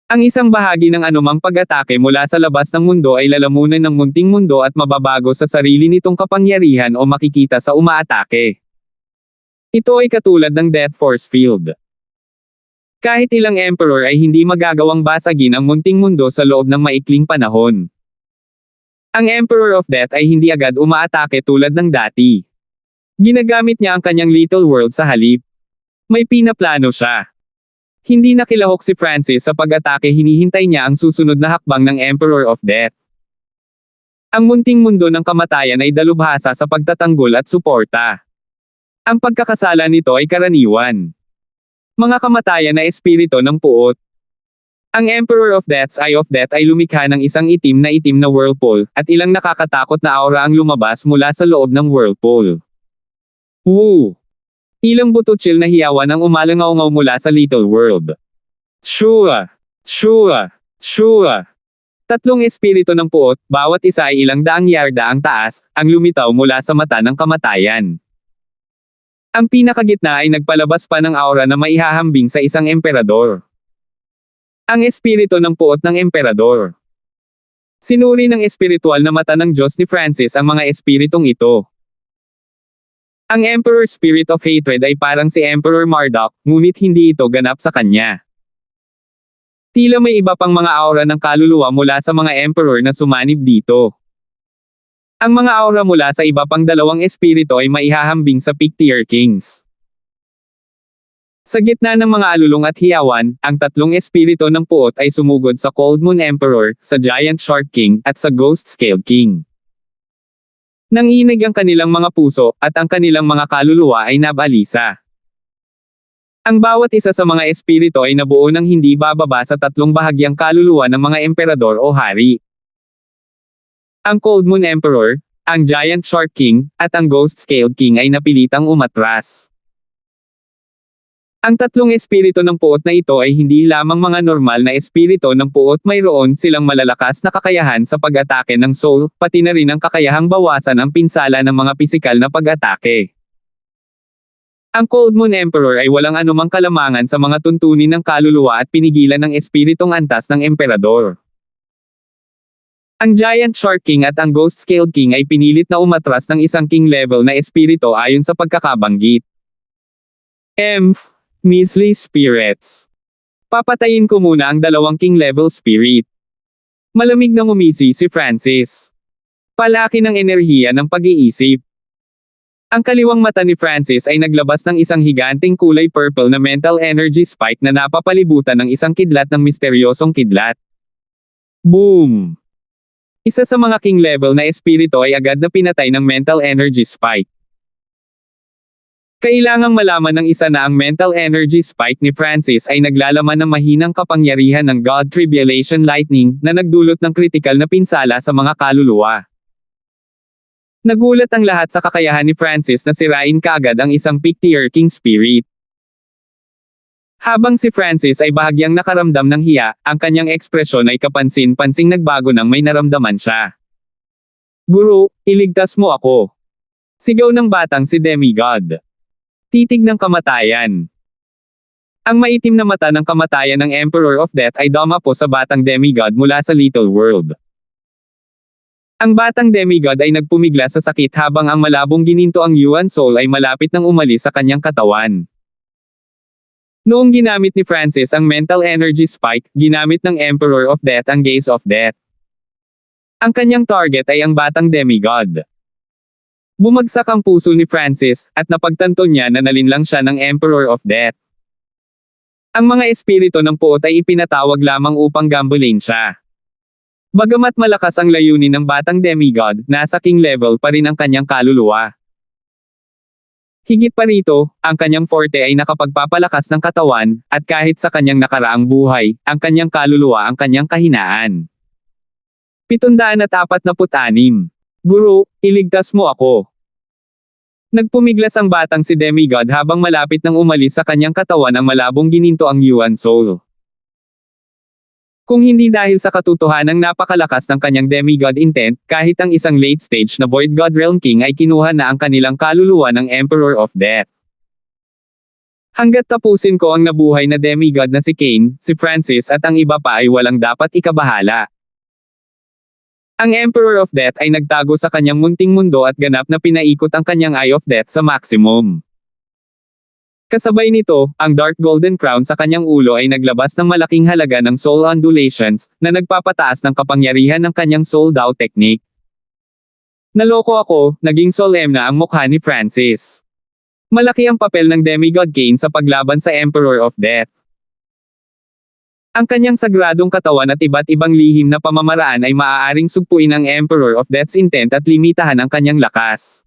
[SPEAKER 1] Ang isang bahagi ng anumang pag-atake mula sa labas ng mundo ay lalamunan ng munting mundo at mababago sa sarili nitong kapangyarihan o makikita sa umaatake. Ito ay katulad ng Death Force Field. Kahit ilang Emperor ay hindi magagawang basagin ang munting mundo sa loob ng maikling panahon. Ang Emperor of Death ay hindi agad umaatake tulad ng dati. Ginagamit niya ang kanyang Little World sa halip. May pinaplano siya. Hindi nakilahok si Francis sa pag-atake, hinihintay niya ang susunod na hakbang ng Emperor of Death. Ang munting mundo ng kamatayan ay dalubhasa sa pagtatanggol at suporta. Ang pagkakasala nito ay karaniwan. Mga kamatayan na espiritu ng puot. Ang Emperor of Death's Eye of Death ay lumikha ng isang itim na whirlpool, at ilang nakakatakot na aura ang lumabas mula sa loob ng whirlpool. Woo! Ilang bututsil na hiyawan ang umalangaw-ngaw mula sa Little World. Shua! Shua! Shua! Tatlong espiritu ng puot, bawat isa ay ilang daang yarda ang taas, ang lumitaw mula sa mata ng kamatayan. Ang pinakagitna ay nagpalabas pa ng aura na maihahambing sa isang emperador. Ang espiritu ng puot ng emperador. Sinuri ng espiritual na mata ng Diyos ni Francis ang mga espiritong ito. Ang Emperor Spirit of Hatred ay parang si Emperor Marduk, ngunit hindi ito ganap sa kanya. Tila may iba pang mga aura ng kaluluwa mula sa mga Emperor na sumanib dito. Ang mga aura mula sa iba pang dalawang espiritu ay maihahambing sa Pictier Kings. Sa gitna ng mga alulong at hiyawan, ang tatlong espiritu ng puot ay sumugod sa Cold Moon Emperor, sa Giant Shark King, at sa Ghost Scale King. Nanginig ang kanilang mga puso, at ang kanilang mga kaluluwa ay nabalisa. Ang bawat isa sa mga espiritu ay nabuo ng hindi bababa sa tatlong bahagyang kaluluwa ng mga emperador o hari. Ang Cold Moon Emperor, ang Giant Shark King, at ang Ghost Scale King ay napilitang umatras. Ang tatlong espiritu ng puot na ito ay hindi lamang mga normal na espiritu ng puot, mayroon silang malalakas na kakayahan sa pag-atake ng soul, pati na rin ang kakayahang bawasan ang pinsala ng mga pisikal na pag-atake. Ang Cold Moon Emperor ay walang anumang kalamangan sa mga tuntunin ng kaluluwa at pinigilan ng espiritong antas ng emperador. Ang Giant Shark King at ang Ghost Scale King ay pinilit na umatras ng isang king level na espiritu ayon sa pagkakabanggit. Measly spirits. Papatayin ko muna ang dalawang king level spirit. Malamig na ngumisi si Francis. Palaki ng enerhiya ng pag-iisip. Ang kaliwang mata ni Francis ay naglabas ng isang higanting kulay purple na mental energy spike na napapalibutan ng isang kidlat ng misteryosong kidlat. Boom! Isa sa mga king level na espiritu ay agad na pinatay ng mental energy spike. Kailangang malaman ng isa na ang mental energy spike ni Francis ay naglalaman ng mahinang kapangyarihan ng God Tribulation Lightning na nagdulot ng kritikal na pinsala sa mga kaluluwa. Nagulat ang lahat sa kakayahan ni Francis na sirain kaagad ang isang Pictier King Spirit. Habang si Francis ay bahagyang nakaramdam ng hiya, ang kanyang ekspresyon ay kapansin-pansing nagbago nang may naramdaman siya. Guru, iligtas mo ako. Sigaw ng batang si Demigod. Titig ng kamatayan. Ang maitim na mata ng kamatayan ng Emperor of Death ay dumapo sa batang demigod mula sa Little World. Ang batang demigod ay nagpumigla sa sakit habang ang malabong gininto ang Yuan Soul ay malapit nang umalis sa kanyang katawan. Noong ginamit ni Francis ang mental energy spike, ginamit ng Emperor of Death ang Gaze of Death. Ang kanyang target ay ang batang demigod. Bumagsak ang puso ni Francis, at napagtanto niya na nalinlang siya ng Emperor of Death. Ang mga espiritu ng puot ay ipinatawag lamang upang gambulin siya. Bagamat malakas ang layunin ng batang demigod, nasa king level pa rin ang kanyang kaluluwa. Higit pa rito, ang kanyang forte ay nakapagpapalakas ng katawan, at kahit sa kanyang nakaraang buhay, ang kanyang kaluluwa ang kanyang kahinaan. 746. Guru, iligtas mo ako. Nagpumiglas ang batang si Demigod habang malapit nang umalis sa kanyang katawan ang malabong gininto ang Yuan Soul. Kung hindi dahil sa katotohanang napakalakas ng kanyang demigod intent, kahit ang isang late stage na Void God Realm King ay kinuha na ang kanilang kaluluwa ng Emperor of Death. Hanggat tapusin ko ang nabuhay na demigod na si Cain, si Francis at ang iba pa ay walang dapat ikabahala. Ang Emperor of Death ay nagtago sa kanyang munting mundo at ganap na pinaikot ang kanyang Eye of Death sa maximum. Kasabay nito, ang dark golden crown sa kanyang ulo ay naglabas ng malaking halaga ng soul undulations, na nagpapataas ng kapangyarihan ng kanyang soul Dao technique. Naloko ako, naging solemn na ang mukha ni Francis. Malaki ang papel ng Demigod Cain sa paglaban sa Emperor of Death. Ang kanyang sagradong katawan at iba't ibang lihim na pamamaraan ay maaaring sugpuin ng Emperor of Death's intent at limitahan ang kanyang lakas.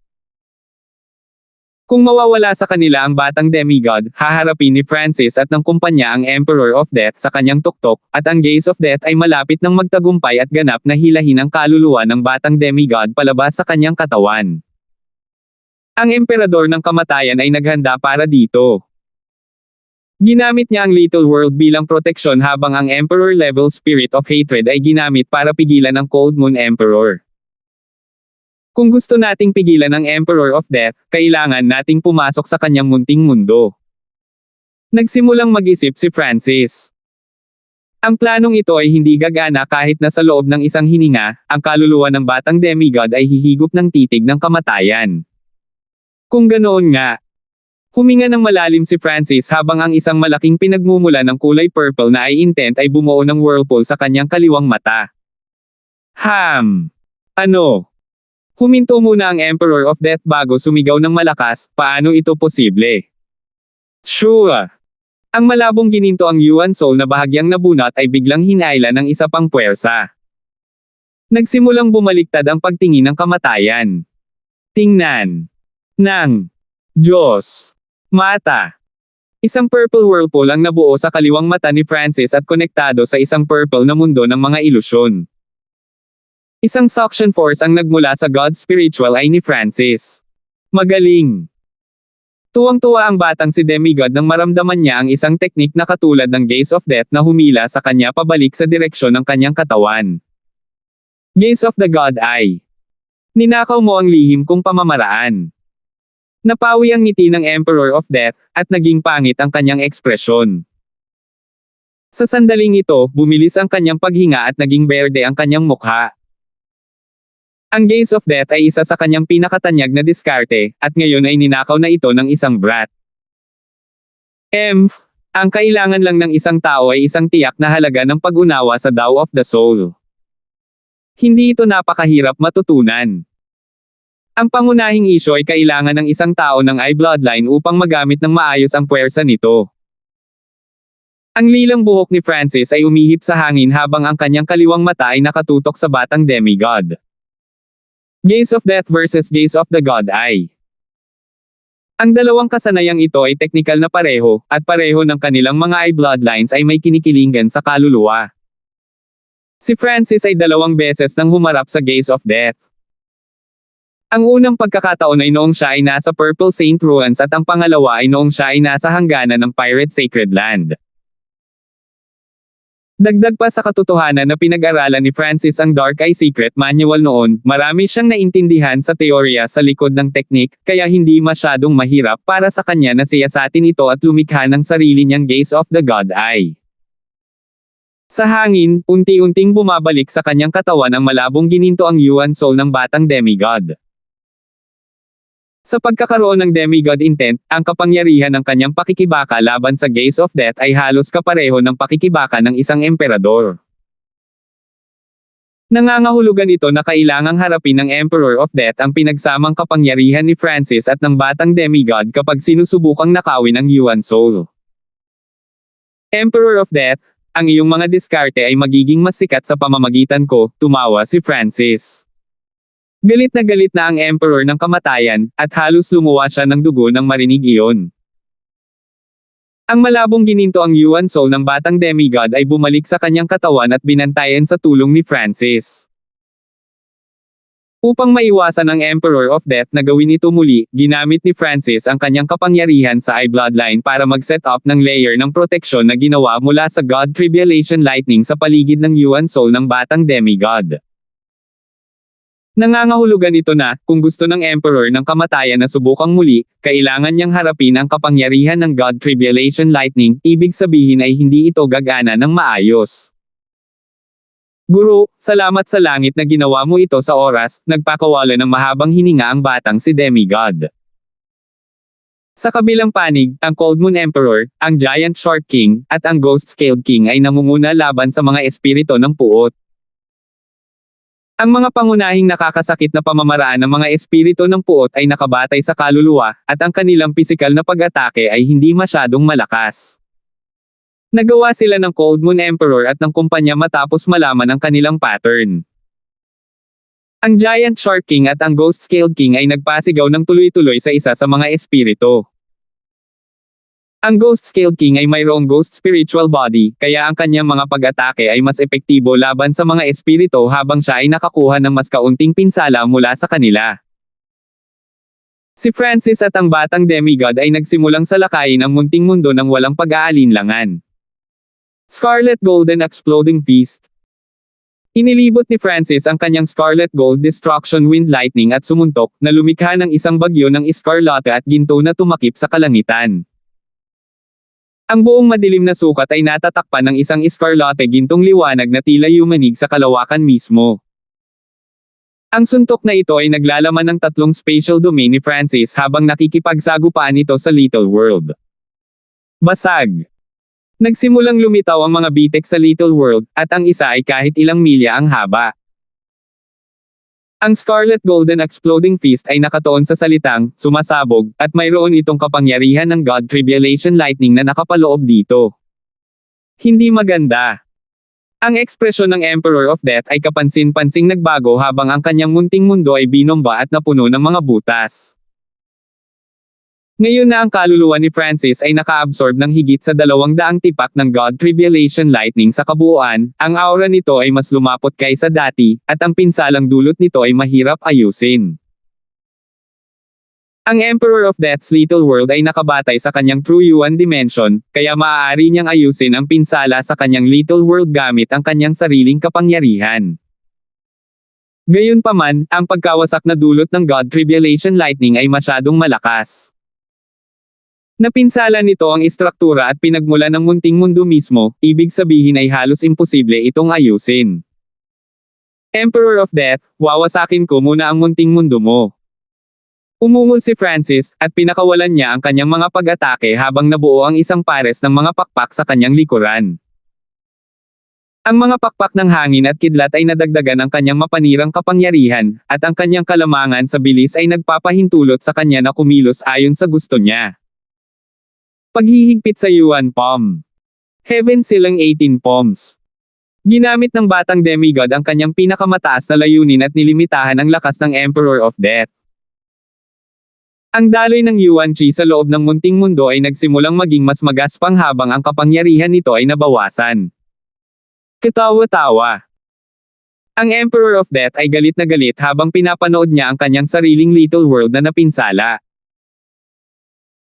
[SPEAKER 1] Kung mawawala sa kanila ang batang demigod, haharapin ni Francis at ng kumpanya ang Emperor of Death sa kanyang tuktok, at ang Gaze of Death ay malapit ng magtagumpay at ganap na hilahin ang kaluluwa ng batang demigod palabas sa kanyang katawan. Ang Emperador ng Kamatayan ay naghanda para dito. Ginamit niya ang Little World bilang proteksyon habang ang Emperor-level Spirit of Hatred ay ginamit para pigilan ang Cold Moon Emperor. Kung gusto nating pigilan ang Emperor of Death, kailangan nating pumasok sa kanyang munting mundo. Nagsimulang mag-isip si Francis. Ang planong ito ay hindi gagana kahit na sa loob ng isang hininga, ang kaluluwa ng batang demigod ay hihigop ng titig ng kamatayan. Kung ganoon nga, huminga ng malalim si Francis habang ang isang malaking pinagmumula ng kulay purple na ay intent ay bumuo ng whirlpool sa kanyang kaliwang mata. Ano? Huminto muna ang Emperor of Death bago sumigaw ng malakas, paano ito posible? Sure! Ang malabong gininto ang Yuan Soul na bahagyang nabunot ay biglang hinailan ng isa pang puwersa. Nagsimulang bumaliktad ang pagtingin ng kamatayan. Tingnan. Ng Diyos. Mata. Isang purple whirlpool ang nabuo sa kaliwang mata ni Francis at konektado sa isang purple na mundo ng mga ilusyon. Isang suction force ang nagmula sa God Spiritual Eye ni Francis. Magaling! Tuwang-tuwa ang batang si Demigod nang maramdaman niya ang isang teknik na katulad ng Gaze of Death na humila sa kanya pabalik sa direksyon ng kanyang katawan. Gaze of the God Eye. Ninakaw mo ang lihim kong pamamaraan. Napawi ang ngiti ng Emperor of Death, at naging pangit ang kanyang ekspresyon. Sa sandaling ito, bumilis ang kanyang paghinga at naging berde ang kanyang mukha. Ang Gaze of Death ay isa sa kanyang pinakatanyag na diskarte, at ngayon ay ninakaw na ito ng isang brat. Ang kailangan lang ng isang tao ay isang tiyak na halaga ng pag-unawa sa Tao of the Soul. Hindi ito napakahirap matutunan. Ang pangunahing isyo ay kailangan ng isang tao ng Eye Bloodline upang magamit ng maayos ang puwersa nito. Ang lilang buhok ni Francis ay umihip sa hangin habang ang kanyang kaliwang mata ay nakatutok sa batang demigod. Gaze of Death versus Gaze of the God Eye. Ang dalawang kasanayang ito ay teknikal na pareho, at pareho ng kanilang mga eye bloodlines ay may kinikilingan sa kaluluwa. Si Francis ay 2 beses nang humarap sa Gaze of Death. Ang unang pagkakataon ay noong siya ay nasa Purple Saint Ruins at ang pangalawa ay noong siya ay nasa hangganan ng Pirate Sacred Land. Dagdag pa sa katotohanan na pinag-aralan ni Francis ang Dark Eye Secret Manual noon, marami siyang naintindihan sa teorya sa likod ng teknik, kaya hindi masyadong mahirap para sa kanya na siyasatin ito at lumikha ng sarili niyang Gaze of the God Eye. Sa hangin, unti-unting bumabalik sa kanyang katawan ang malabong gininto ang Yuan Soul ng batang demigod. Sa pagkakaroon ng demigod intent, ang kapangyarihan ng kanyang pakikibaka laban sa Gaze of Death ay halos kapareho ng pakikibaka ng isang emperador. Nangangahulugan ito na kailangang harapin ng Emperor of Death ang pinagsamang kapangyarihan ni Francis at ng batang demigod kapag sinusubukang nakawin ang Yuan Soul. Emperor of Death, ang iyong mga diskarte ay magiging mas sikat sa pamamagitan ko, tumawa si Francis. Galit na ang Emperor ng Kamatayan, at halos lumuwa siya ng dugo nang marinig iyon. Ang malabong gininto ang Yuan Soul ng batang demigod ay bumalik sa kanyang katawan at binantayan sa tulong ni Francis. Upang maiwasan ang Emperor of Death na gawin ito muli, ginamit ni Francis ang kanyang kapangyarihan sa Eye Bloodline para mag-set up ng layer ng proteksyon na ginawa mula sa God Tribulation Lightning sa paligid ng Yuan Soul ng batang demigod. Nangangahulugan ito na, kung gusto ng Emperor ng Kamatayan na subukang muli, kailangan niyang harapin ang kapangyarihan ng God Tribulation Lightning, ibig sabihin ay hindi ito gagana ng maayos. Guro, salamat sa langit na ginawa mo ito sa oras, nagpakawala ng mahabang hininga ang batang si Demigod. Sa kabilang panig, ang Cold Moon Emperor, ang Giant Shark King, at ang Ghost Scaled King ay namumuna laban sa mga espiritu ng puot. Ang mga pangunahing nakakasakit na pamamaraan ng mga espiritu ng puot ay nakabatay sa kaluluwa, at ang kanilang pisikal na pag-atake ay hindi masyadong malakas. Nagawa sila ng Cold Moon Emperor at ng kumpanya matapos malaman ang kanilang pattern. Ang Giant Shark King at ang Ghost Scaled King ay nagpasigaw ng tuloy-tuloy sa isa sa mga espiritu. Ang Ghost Scaled King ay mayroong ghost spiritual body, kaya ang kanyang mga pag-atake ay mas epektibo laban sa mga espiritu habang siya ay nakakuha ng mas kaunting pinsala mula sa kanila. Si Francis at ang batang demigod ay nagsimulang salakayin ang munting mundo ng walang pag-aalinlangan. Scarlet Golden Exploding Feast. Inilibot ni Francis ang kanyang Scarlet Gold Destruction Wind Lightning at sumuntok, na lumikha ng isang bagyo ng iskarlate at ginto na tumakip sa kalangitan. Ang buong madilim na sukat ay natatakpan ng isang iskarlate gintong liwanag na tila yumanig sa kalawakan mismo. Ang suntok na ito ay naglalaman ng 3 spatial domain ni Francis habang nakikipagsagupaan ito sa Little World. Basag. Nagsimulang lumitaw ang mga bitek sa Little World, at ang isa ay kahit ilang milya ang haba. Ang Scarlet Golden Exploding Fist ay nakatuon sa salitang, sumasabog, at mayroon itong kapangyarihan ng God Tribulation Lightning na nakapaloob dito. Hindi maganda. Ang ekspresyon ng Emperor of Death ay kapansin-pansing nagbago habang ang kanyang munting mundo ay binomba at napuno ng mga butas. Ngayon na ang kaluluwa ni Francis ay naka-absorb ng higit sa 200 tipak ng God Tribulation Lightning sa kabuuan, ang aura nito ay mas lumapot kaysa dati, at ang pinsalang dulot nito ay mahirap ayusin. Ang Emperor of Death's Little World ay nakabatay sa kanyang True Yuan Dimension, kaya maaari niyang ayusin ang pinsala sa kanyang Little World gamit ang kanyang sariling kapangyarihan. Gayunpaman, ang pagkawasak na dulot ng God Tribulation Lightning ay masyadong malakas. Napinsala nito ang istruktura at pinagmula ng munting mundo mismo, ibig sabihin ay halos imposible itong ayusin. Emperor of Death, wawasakin ko muna ang munting mundo mo. Umungol si Francis, at pinakawalan niya ang kanyang mga pag-atake habang nabuo ang isang pares ng mga pakpak sa kanyang likuran. Ang mga pakpak ng hangin at kidlat ay nadagdagan ang kanyang mapanirang kapangyarihan, at ang kanyang kalamangan sa bilis ay nagpapahintulot sa kanya na kumilos ayon sa gusto niya. Paghihigpit sa Yuan Palm. Heaven Silang 18 Palms. Ginamit ng batang demigod ang kanyang pinakamataas na layunin at nilimitahan ang lakas ng Emperor of Death. Ang daloy ng Yuan Qi sa loob ng munting mundo ay nagsimulang maging mas magaspang habang ang kapangyarihan nito ay nabawasan. Katawa-tawa. Ang Emperor of Death ay galit na galit habang pinapanood niya ang kanyang sariling Little World na napinsala.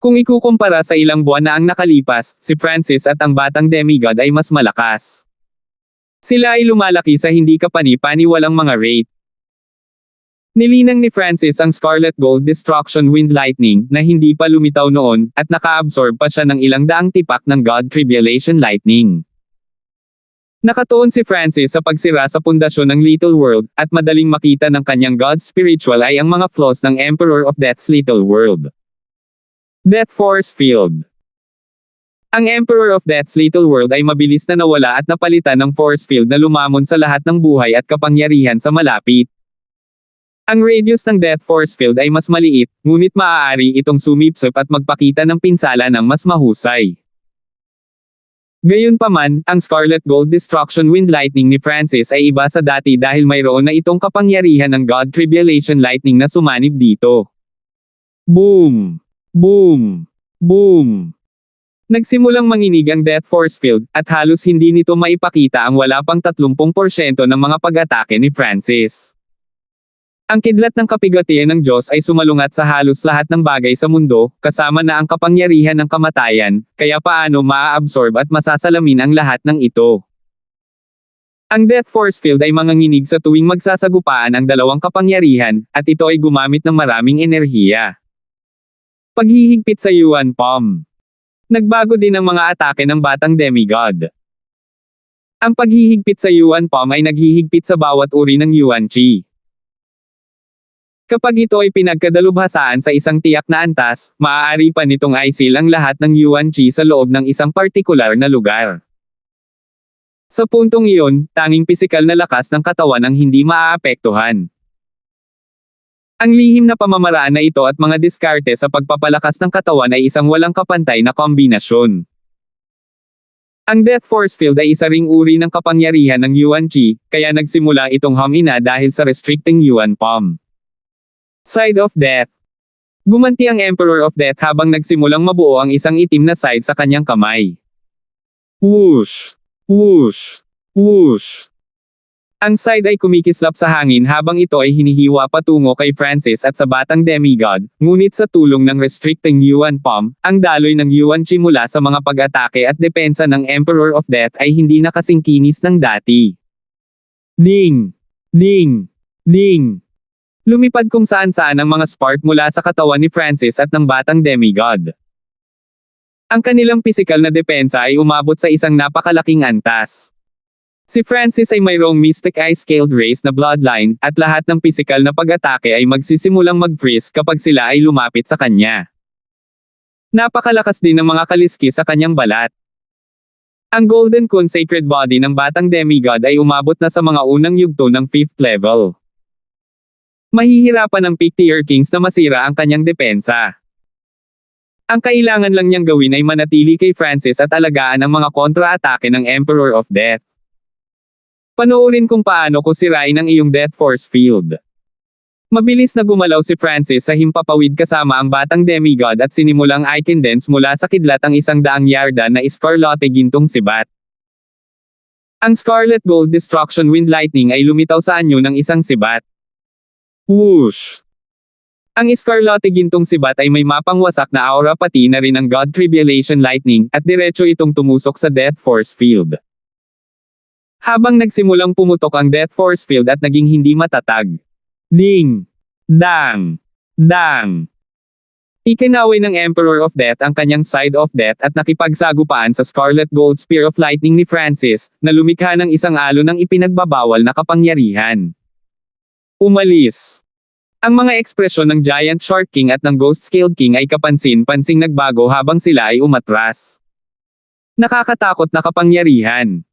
[SPEAKER 1] Kung ikukumpara sa ilang buwan na ang nakalipas, si Francis at ang batang demigod ay mas malakas. Sila ay lumalaki sa hindi kapani-paniwalang mga rate. Nilinang ni Francis ang Scarlet Gold Destruction Wind Lightning na hindi pa lumitaw noon, at naka-absorb pa siya ng ilang daang tipak ng God Tribulation Lightning. Nakatuon si Francis sa pagsira sa pundasyon ng Little World, at madaling makita ng kanyang God Spiritual ay ang mga flaws ng Emperor of Death's Little World. Death Force Field. Ang Emperor of Death's Little World ay mabilis na nawala at napalitan ng force field na lumamon sa lahat ng buhay at kapangyarihan sa malapit. Ang radius ng Death Force Field ay mas maliit, ngunit maaari itong sumipsip at magpakita ng pinsala ng mas mahusay. Gayunpaman, ang Scarlet Gold Destruction Wind Lightning ni Francis ay iba sa dati dahil mayroon na itong kapangyarihan ng God Tribulation Lightning na sumanib dito. Boom! Boom! Boom! Nagsimulang manginig ang Death Force Field, at halos hindi nito maipakita ang wala pang 30% ng mga pag-atake ni Francis. Ang kidlat ng kapigatian ng Diyos ay sumalungat sa halos lahat ng bagay sa mundo, kasama na ang kapangyarihan ng kamatayan, kaya paano maa-absorb at masasalamin ang lahat ng ito. Ang Death Force Field ay manganginig sa tuwing magsasagupaan ang dalawang kapangyarihan, at ito ay gumamit ng maraming enerhiya. Paghihigpit sa Yuan Palm. Nagbago din ang mga atake ng batang demigod. Ang paghihigpit sa Yuan Palm ay naghihigpit sa bawat uri ng Yuan Qi. Kapag ito ay pinagkadalubhasaan sa isang tiyak na antas, maaari pa nitong i-seal ang lahat ng yuan qi sa loob ng isang partikular na lugar. Sa puntong iyon, tanging pisikal na lakas ng katawan ang hindi maaapektuhan. Ang lihim na pamamaraan na ito at mga diskarte sa pagpapalakas ng katawan ay isang walang kapantay na kombinasyon. Ang Death Force Field ay isa ring uri ng kapangyarihan ng yuan qi, kaya nagsimula itong humina dahil sa restricting yuan palm. Side of Death. Gumanti ang Emperor of Death habang nagsimulang mabuo ang isang itim na side sa kanyang kamay. Whoosh! Whoosh! Whoosh! Ang side ay kumikislap sa hangin habang ito ay hinihiwa patungo kay Francis at sa batang demigod, ngunit sa tulong ng restricting yuan palm, ang daloy ng yuan qi mula sa mga pag-atake at depensa ng Emperor of Death ay hindi na kasing kinis ng dati. Ding! Ding! Ding! Lumipad kung saan-saan ang mga spark mula sa katawan ni Francis at ng batang demigod. Ang kanilang pisikal na depensa ay umabot sa isang napakalaking antas. Si Francis ay mayroong Mystic Eye-scaled race na bloodline, at lahat ng pisikal na pag-atake ay magsisimulang mag-freeze kapag sila ay lumapit sa kanya. Napakalakas din ng mga kaliski sa kanyang balat. Ang Golden Kun Sacred Body ng batang demigod ay umabot na sa mga unang yugto ng 5th level. Mahihirapan ng Peak-tier Kings na masira ang kanyang depensa. Ang kailangan lang niyang gawin ay manatili kay Francis at alagaan ang mga kontra-atake ng Emperor of Death. Panoorin kung paano ko sirain ang iyong Death Force Field. Mabilis na gumalaw si Francis sa himpapawid kasama ang batang demigod at sinimulang i-condense mula sa kidlat ang 100 yarda na Scarlet Gintong Sibat. Ang Scarlet Gold Destruction Wind Lightning ay lumitaw sa anyo ng isang sibat. Whoosh! Ang Scarlet Gintong Sibat ay may mapangwasak na aura pati na rin ang God Tribulation Lightning, at diretso itong tumusok sa Death Force Field. Habang nagsimulang pumutok ang Death Force Field at naging hindi matatag. Ding! Dang! Dang! Ikinaway ng Emperor of Death ang kanyang Side of Death at nakipagsagupaan sa Scarlet Gold Spear of Lightning ni Francis, na lumikha ng isang alon ng ipinagbabawal na kapangyarihan. Umalis. Ang mga ekspresyon ng Giant Shark King at ng Ghost Scaled King ay kapansin-pansing nagbago habang sila ay umatras. Nakakatakot na kapangyarihan.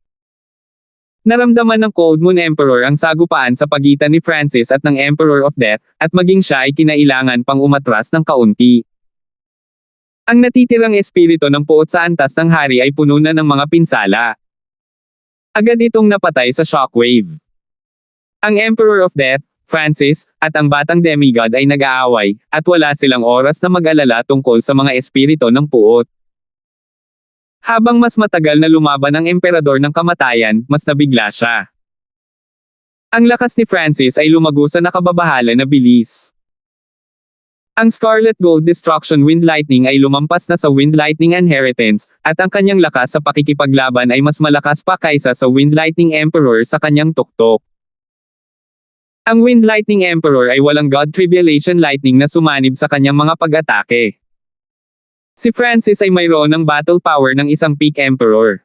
[SPEAKER 1] Naramdaman ng Cold Moon Emperor ang sagupaan sa pagitan ni Francis at ng Emperor of Death, at maging siya ay kinailangan pang umatras ng kaunti. Ang natitirang espiritu ng puot sa antas ng hari ay puno na ng mga pinsala. Agad itong napatay sa shockwave. Ang Emperor of Death, Francis, at ang batang demigod ay nag-aaway, at wala silang oras na mag-alala tungkol sa mga espiritu ng puot. Habang mas matagal na lumaban ang Emperador ng Kamatayan, mas nabigla siya. Ang lakas ni Francis ay lumago sa nakababahala na bilis. Ang Scarlet Gold Destruction Wind Lightning ay lumampas na sa Wind Lightning Inheritance, at ang kanyang lakas sa pakikipaglaban ay mas malakas pa kaysa sa Wind Lightning Emperor sa kanyang tuktok. Ang Wind Lightning Emperor ay walang God Tribulation Lightning na sumanib sa kanyang mga pag-atake. Si Francis ay mayroon ng battle power ng isang Peak Emperor.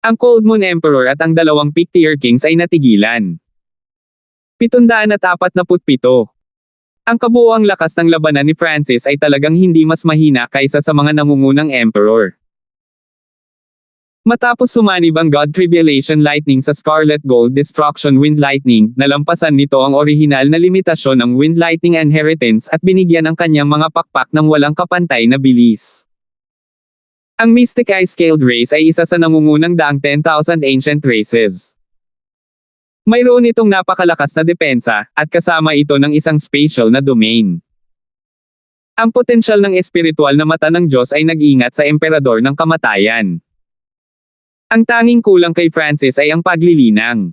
[SPEAKER 1] Ang Cold Moon Emperor at ang dalawang Peak-tier Kings ay natigilan. 747. Ang kabuuang lakas ng labanan ni Francis ay talagang hindi mas mahina kaysa sa mga nangungunang Emperor. Matapos sumanib ang God Tribulation Lightning sa Scarlet Gold Destruction Wind Lightning, nalampasan nito ang orihinal na limitasyon ng Wind Lightning Inheritance at binigyan ang kanyang mga pakpak ng walang kapantay na bilis. Ang Mystic Eye-scaled race ay isa sa nangungunang daang 10,000 ancient races. Mayroon itong napakalakas na depensa, at kasama ito ng isang spatial na domain. Ang potensyal ng espiritual na mata ng Diyos ay nag-ingat sa Emperador ng Kamatayan. Ang tanging kulang kay Francis ay ang paglilinang.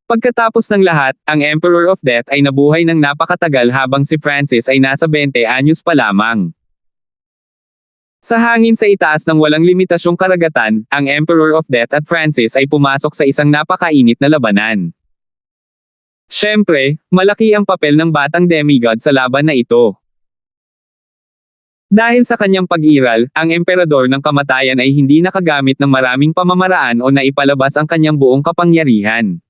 [SPEAKER 1] Pagkatapos ng lahat, ang Emperor of Death ay nabuhay ng napakatagal habang si Francis ay nasa 20 anyos pa lamang. Sa hangin sa itaas ng walang limitasyong karagatan, ang Emperor of Death at Francis ay pumasok sa isang napakainit na labanan. Siyempre, malaki ang papel ng batang demigod sa laban na ito. Dahil sa kanyang pag-iral, ang Emperador ng Kamatayan ay hindi nakagamit ng maraming pamamaraan o naipalabas ang kanyang buong kapangyarihan.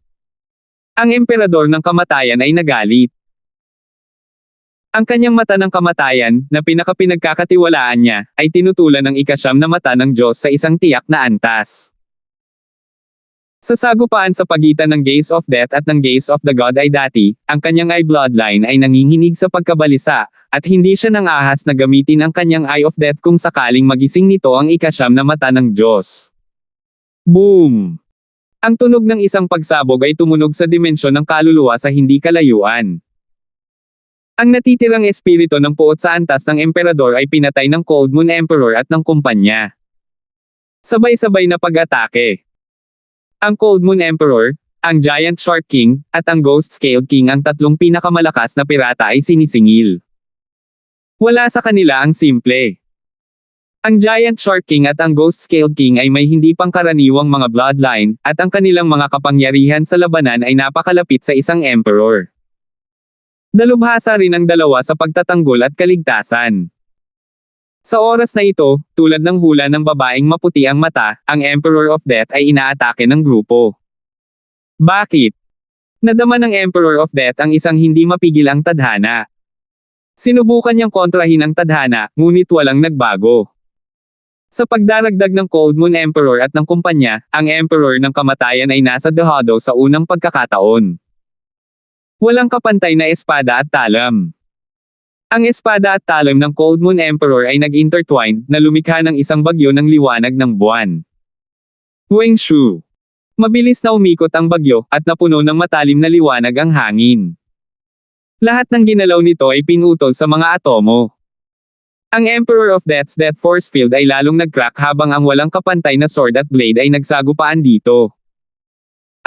[SPEAKER 1] Ang Emperador ng Kamatayan ay nagalit. Ang kanyang mata ng kamatayan, na pinagkakatiwalaan niya, ay tinutulan ng ikasyam na mata ng Diyos sa isang tiyak na antas. Sa sagupaan sa pagitan ng gaze of death at ng gaze of the God ay dati, ang kanyang eye bloodline ay nanginginig sa pagkabalisa, at hindi siya nang ahas na gamitin ang kanyang eye of death kung sakaling magising nito ang ikasyam na mata ng Diyos. Boom! Ang tunog ng isang pagsabog ay tumunog sa dimensyon ng kaluluwa sa hindi kalayuan. Ang natitirang espiritu ng puot sa antas ng emperador ay pinatay ng Cold Moon Emperor at ng kumpanya. Sabay-sabay na pag-atake. Ang Cold Moon Emperor, ang Giant Shark King, at ang Ghost Scaled King, ang tatlong pinakamalakas na pirata, ay sinisingil. Wala sa kanila ang simple. Ang Giant Shark King at ang Ghost Scaled King ay may hindi pangkaraniwang mga bloodline, at ang kanilang mga kapangyarihan sa labanan ay napakalapit sa isang emperor. Dalubhasa rin ang dalawa sa pagtatanggol at kaligtasan. Sa oras na ito, tulad ng hula ng babaeng maputi ang mata, ang Emperor of Death ay inaatake ng grupo. Bakit? Nadama ng Emperor of Death ang isang hindi mapigil ang tadhana. Sinubukan niyang kontrahin ang tadhana, ngunit walang nagbago. Sa pagdaragdag ng Cold Moon Emperor at ng kumpanya, ang Emperor ng kamatayan ay nasa dehado sa unang pagkakataon. Walang kapantay na espada at talam. Ang espada at talam ng Cold Moon Emperor ay nag-intertwine, na lumikha ng isang bagyo ng liwanag ng buwan. Wengshu. Mabilis na umikot ang bagyo, at napuno ng matalim na liwanag ang hangin. Lahat ng ginalaw nito ay pinutol sa mga atomo. Ang Emperor of Death's Death Force Field ay lalong nag-crack habang ang walang kapantay na sword at blade ay nagsagupaan dito.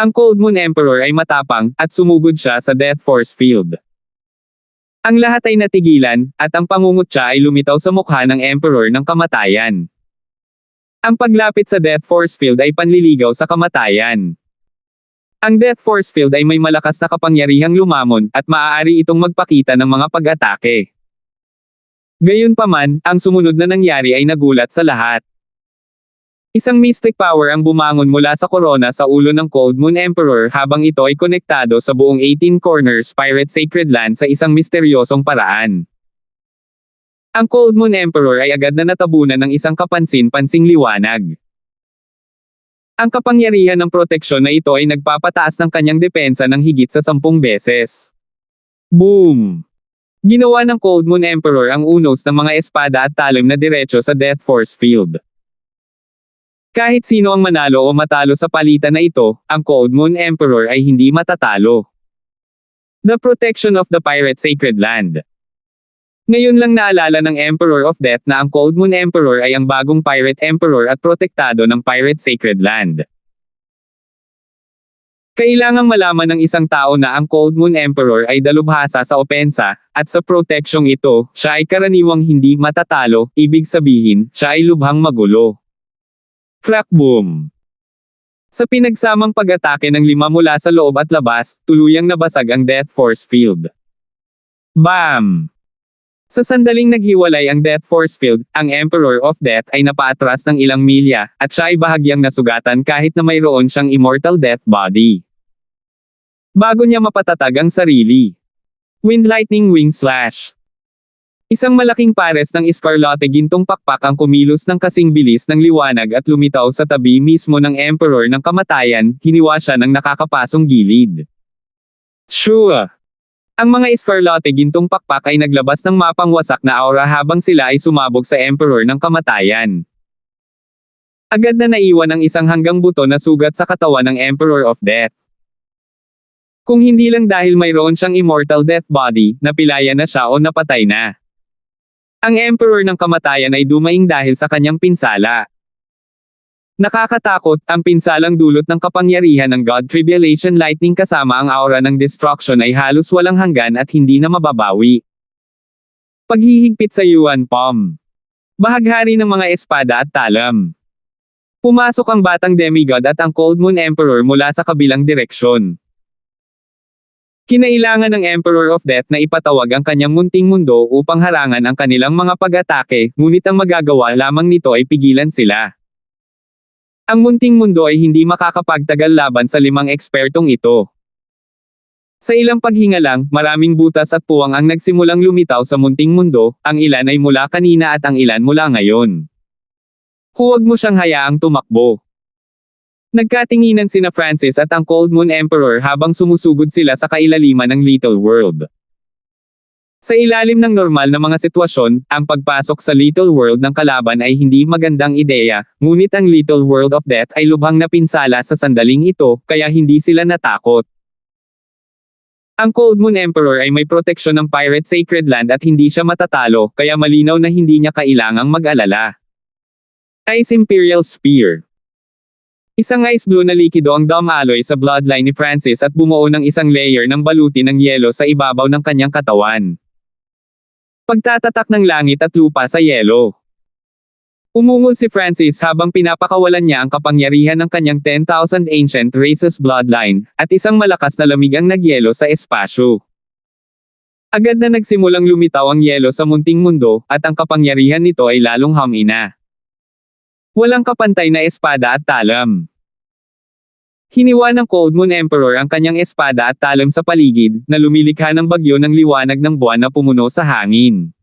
[SPEAKER 1] Ang Cold Moon Emperor ay matapang, at sumugod siya sa Death Force Field. Ang lahat ay natigilan, at ang pangungutya ay lumitaw sa mukha ng Emperor ng kamatayan. Ang paglapit sa Death Force Field ay panliligaw sa kamatayan. Ang Death Force Field ay may malakas na kapangyarihang lumamon, at maaari itong magpakita ng mga pag-atake. Gayunpaman, ang sumunod na nangyari ay nagulat sa lahat. Isang mystic power ang bumangon mula sa korona sa ulo ng Cold Moon Emperor habang ito ay konektado sa buong 18 Corners Pirate Sacred Land sa isang misteryosong paraan. Ang Cold Moon Emperor ay agad na natabunan ng isang kapansin-pansing liwanag. Ang kapangyarihan ng proteksyon na ito ay nagpapataas ng kanyang depensa ng higit sa 10 beses. Boom! Ginawa ng Cold Moon Emperor ang unos ng mga espada at talim na diretso sa Death Force Field. Kahit sino ang manalo o matalo sa palitan na ito, ang Cold Moon Emperor ay hindi matatalo. The protection of the Pirate Sacred Land. Ngayon lang naalala ng Emperor of Death na ang Cold Moon Emperor ay ang bagong Pirate Emperor at protektado ng Pirate Sacred Land. Kailangang malaman ng isang tao na ang Cold Moon Emperor ay dalubhasa sa opensa, at sa proteksyong ito, siya ay karaniwang hindi matatalo, ibig sabihin, siya ay lubhang magulo. Crack boom! Sa pinagsamang pag-atake ng 5 mula sa loob at labas, tuluyang nabasag ang Death Force Field. Bam! Sa sandaling naghiwalay ang Death Force Field, ang Emperor of Death ay napaatras ng ilang milya, at siya ay bahagyang nasugatan kahit na mayroon siyang immortal death body. Bago niya mapatatag ang sarili. Wind Lightning Wing Slash. Isang malaking pares ng Escarlate gintong pakpak ang kumilos ng kasing bilis ng liwanag at lumitaw sa tabi mismo ng Emperor ng kamatayan, hiniwa siya ng nakakapasong gilid. Shua! Ang mga Escarlate gintong pakpak ay naglabas ng mapangwasak na aura habang sila ay sumabog sa Emperor ng kamatayan. Agad na naiwan ang isang hanggang buto na sugat sa katawan ng Emperor of Death. Kung hindi lang dahil mayroon siyang immortal death body, napilaya na siya o napatay na. Ang Emperor ng kamatayan ay dumaing dahil sa kanyang pinsala. Nakakatakot, ang pinsalang dulot ng kapangyarihan ng God Tribulation Lightning kasama ang aura ng destruction ay halos walang hanggan at hindi na mababawi. Paghihigpit sa Yuan Palm. Bahaghari ng mga espada at talam. Pumasok ang batang demigod at ang Cold Moon Emperor mula sa kabilang direksyon. Kinailangan ng Emperor of Death na ipatawag ang kanyang munting mundo upang harangan ang kanilang mga pag-atake, ngunit ang magagawa lamang nito ay pigilan sila. Ang munting mundo ay hindi makakapagtagal laban sa 5 ekspertong ito. Sa ilang paghinga lang, maraming butas at puwang ang nagsimulang lumitaw sa munting mundo, ang ilan ay mula kanina at ang ilan mula ngayon. Huwag mo siyang hayaang tumakbo. Nagkatinginan sina Francis at ang Cold Moon Emperor habang sumusugod sila sa kailaliman ng Little World. Sa ilalim ng normal na mga sitwasyon, ang pagpasok sa Little World ng kalaban ay hindi magandang ideya, ngunit ang Little World of Death ay lubhang napinsala sa sandaling ito, kaya hindi sila natakot. Ang Cold Moon Emperor ay may proteksyon ng Pirate Sacred Land at hindi siya matatalo, kaya malinaw na hindi niya kailangang mag-alala. Ice Imperial Spear. Isang ice blue na likido ang Dom alloy sa bloodline ni Francis at bumuo ng isang layer ng baluti ng yelo sa ibabaw ng kanyang katawan. Pagtatatak ng langit at lupa sa yelo. Umungol si Francis habang pinapakawalan niya ang kapangyarihan ng kanyang 10,000 Ancient Races bloodline, at isang malakas na lamig ang nagyelo sa espasyo. Agad na nagsimulang lumitaw ang yelo sa munting mundo, at ang kapangyarihan nito ay lalong humina. Walang kapantay na espada at talam. Hiniwa ng Cold Moon Emperor ang kanyang espada at talam sa paligid, na lumilikha ng bagyo ng liwanag ng buwan na pumuno sa hangin.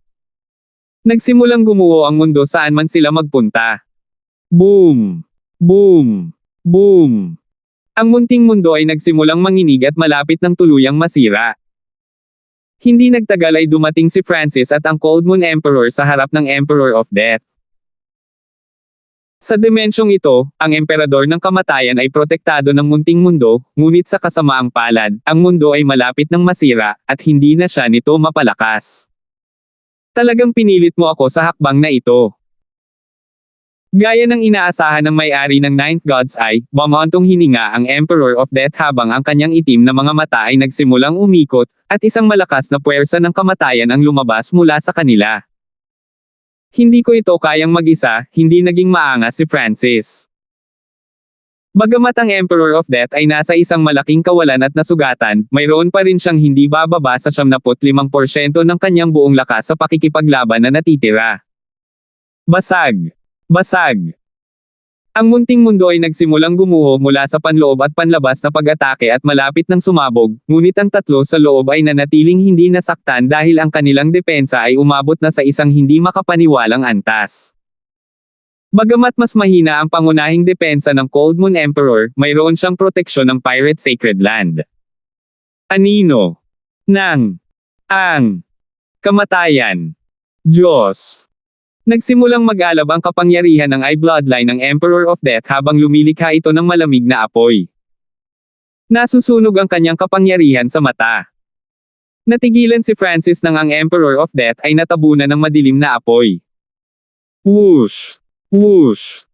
[SPEAKER 1] Nagsimulang gumuho ang mundo saan man sila magpunta. Boom! Boom! Boom! Ang munting mundo ay nagsimulang manginig at malapit ng tuluyang masira. Hindi nagtagal ay dumating si Francis at ang Cold Moon Emperor sa harap ng Emperor of Death. Sa dimensyong ito, ang emperador ng kamatayan ay protektado ng munting mundo, ngunit sa kasamaang palad, ang mundo ay malapit ng masira, at hindi na siya nito mapalakas. Talagang pinilit mo ako sa hakbang na ito. Gaya ng inaasahan ng may-ari ng Ninth God's Eye, bumantong hininga ang Emperor of Death habang ang kanyang itim na mga mata ay nagsimulang umikot, at isang malakas na puwersa ng kamatayan ang lumabas mula sa kanila. Hindi ko ito kayang mag-isa, hindi naging maangas si Francis. Bagamat ang Emperor of Death ay nasa isang malaking kawalan at nasugatan, mayroon pa rin siyang hindi bababa sa 75% ng kanyang buong lakas sa pakikipaglaban na natitira. Basag! Basag! Ang munting mundo ay nagsimulang gumuho mula sa panloob at panlabas na pag-atake at malapit ng sumabog, ngunit ang tatlo sa loob ay nanatiling hindi nasaktan dahil ang kanilang depensa ay umabot na sa isang hindi makapaniwalang antas. Bagamat mas mahina ang pangunahing depensa ng Cold Moon Emperor, mayroon siyang proteksyon ng Pirate Sacred Land. Anino? Nang? Ang? Kamatayan? Diyos? Nagsimulang mag-alab ang kapangyarihan ng Eye Bloodline ng Emperor of Death habang lumilikha ito ng malamig na apoy. Nasusunog ang kanyang kapangyarihan sa mata. Natigilan si Francis nang ang Emperor of Death ay natabunan ng madilim na apoy. Whoosh! Whoosh!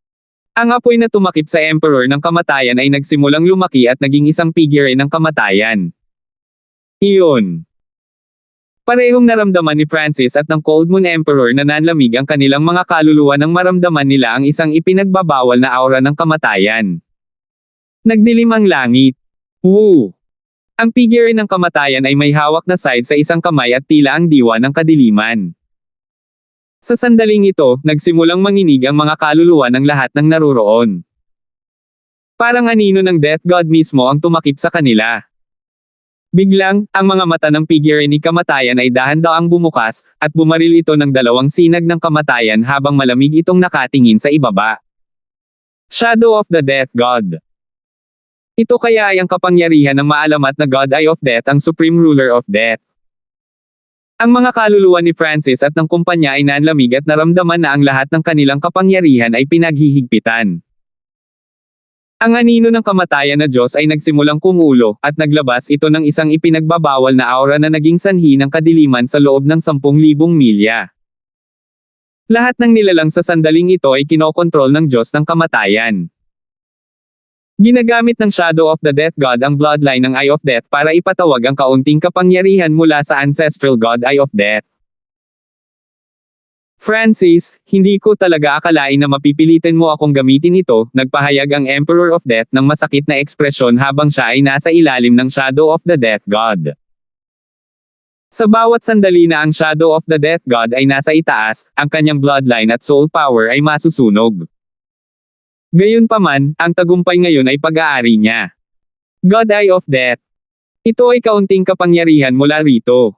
[SPEAKER 1] Ang apoy na tumakip sa Emperor ng kamatayan ay nagsimulang lumaki at naging isang figure ng kamatayan. Iyon. Parehong naramdaman ni Francis at ng Cold Moon Emperor na nanlamig ang kanilang mga kaluluwa nang maramdaman nila ang isang ipinagbabawal na aura ng kamatayan. Nagdilim ang langit. Woo! Ang figure ng kamatayan ay may hawak na side sa isang kamay at tila ang diwa ng kadiliman. Sa sandaling ito, nagsimulang manginig ang mga kaluluwa ng lahat ng naroroon. Parang anino ng Death God mismo ang tumakip sa kanila. Biglang, ang mga mata ng figure ni kamatayan ay dahan-daang bumukas, at bumaril ito ng dalawang sinag ng kamatayan habang malamig itong nakatingin sa ibaba. Shadow of the Death God. Ito kaya ay ang kapangyarihan ng maalamat na God Eye of Death, ang Supreme Ruler of Death. Ang mga kaluluwa ni Francis at ng kumpanya ay nanlamig at naramdaman na ang lahat ng kanilang kapangyarihan ay pinaghihigpitan. Ang anino ng kamatayan na Diyos ay nagsimulang kumulo, at naglabas ito ng isang ipinagbabawal na aura na naging sanhi ng kadiliman sa loob ng 10,000 milya. Lahat ng nilalang sa sandaling ito ay kinokontrol ng Diyos ng kamatayan. Ginagamit ng Shadow of the Death God ang bloodline ng Eye of Death para ipatawag ang kaunting kapangyarihan mula sa ancestral God Eye of Death. Francis, hindi ko talaga akalain na mapipilitin mo akong gamitin ito, nagpahayag ang Emperor of Death ng masakit na ekspresyon habang siya ay nasa ilalim ng Shadow of the Death God. Sa bawat sandali na ang Shadow of the Death God ay nasa itaas, ang kanyang bloodline at soul power ay masusunog. Gayunpaman, ang tagumpay ngayon ay pag-aari niya. God Eye of Death. Ito ay kaunting kapangyarihan mula rito.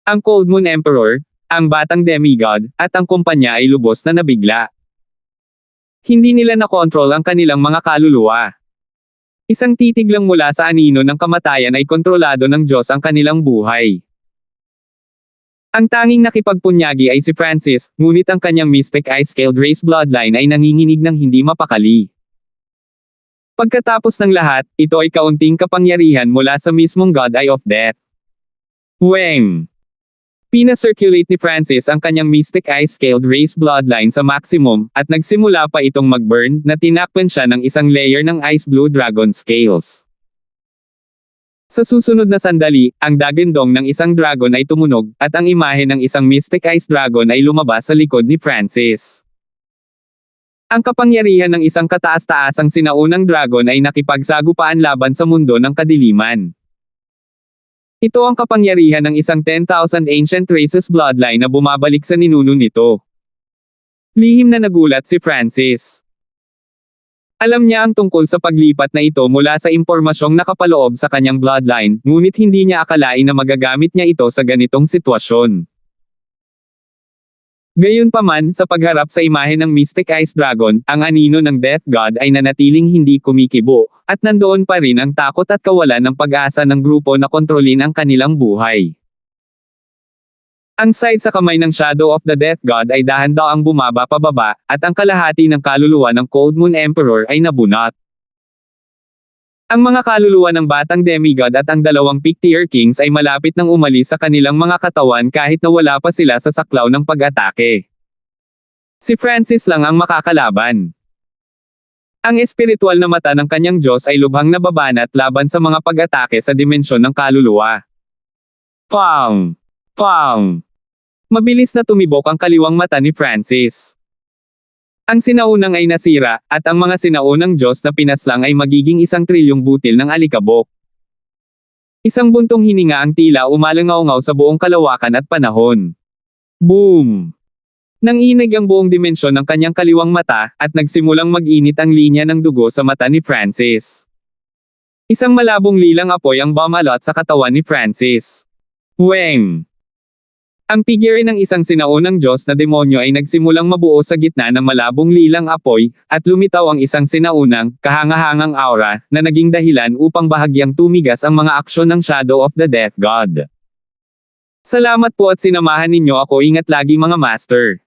[SPEAKER 1] Ang Cold Moon Emperor, ang batang demigod, at ang kumpanya ay lubos na nabigla. Hindi nila nakontrol ang kanilang mga kaluluwa. Isang titig lang mula sa anino ng kamatayan ay kontrolado ng Diyos ang kanilang buhay. Ang tanging nakipagpunyagi ay si Francis, ngunit ang kanyang Mystic Ice-Scaled Race bloodline ay nanginginig ng hindi mapakali. Pagkatapos ng lahat, ito ay kaunting kapangyarihan mula sa mismong God Eye of Death. Weng! Pina-circulate ni Francis ang kanyang Mystic Ice-Scaled Race bloodline sa maximum, at nagsimula pa itong mag-burn, na tinakpan siya ng isang layer ng Ice Blue Dragon Scales. Sa susunod na sandali, ang dagandong ng isang dragon ay tumunog, at ang imahe ng isang Mystic Ice Dragon ay lumabas sa likod ni Francis. Ang kapangyarihan ng isang kataas-taasang sinaunang dragon ay nakipagsagupaan laban sa mundo ng kadiliman. Ito ang kapangyarihan ng isang 10,000 ancient races bloodline na bumabalik sa ninuno nito. Lihim na nagulat si Francis. Alam niya ang tungkol sa paglipat na ito mula sa impormasyong nakapaloob sa kanyang bloodline, ngunit hindi niya akalain na magagamit niya ito sa ganitong sitwasyon. Gayunpaman, sa pagharap sa imahe ng Mystic Ice Dragon, ang anino ng Death God ay nanatiling hindi kumikibo, at nandoon pa rin ang takot at kawalan ng pag-asa ng grupo na kontrolin ang kanilang buhay. Ang sight sa kamay ng Shadow of the Death God ay dahan-daang bumaba pababa, at ang kalahati ng kaluluwa ng Cold Moon Emperor ay nabunot. Ang mga kaluluwa ng batang demigod at ang dalawang Pictier Kings ay malapit nang umalis sa kanilang mga katawan kahit na wala pa sila sa saklaw ng pag-atake. Si Francis lang ang makakalaban. Ang espiritual na mata ng kanyang Diyos ay lubhang nababanat laban sa mga pag-atake sa dimensyon ng kaluluwa. Pang! Pang! Mabilis na tumibok ang kaliwang mata ni Francis. Ang sinaunang ay nasira, at ang mga sinaunang Diyos na pinaslang ay magiging 1,000,000,000 butil ng alikabok. Isang buntong hininga ang tila umalangaw-ngaw sa buong kalawakan at panahon. Boom! Nanginig ang buong dimensyon ng kanyang kaliwang mata, at nagsimulang mag-init ang linya ng dugo sa mata ni Francis. Isang malabong lilang apoy ang bumalot sa katawan ni Francis. Weng! Ang figure ng isang sinaunang Diyos na demonyo ay nagsimulang mabuo sa gitna ng malabong lilang apoy, at lumitaw ang isang sinaunang, kahangahangang aura, na naging dahilan upang bahagyang tumigas ang mga aksyon ng Shadow of the Death God. Salamat po at sinamahan ninyo ako. Ingat lagi mga master.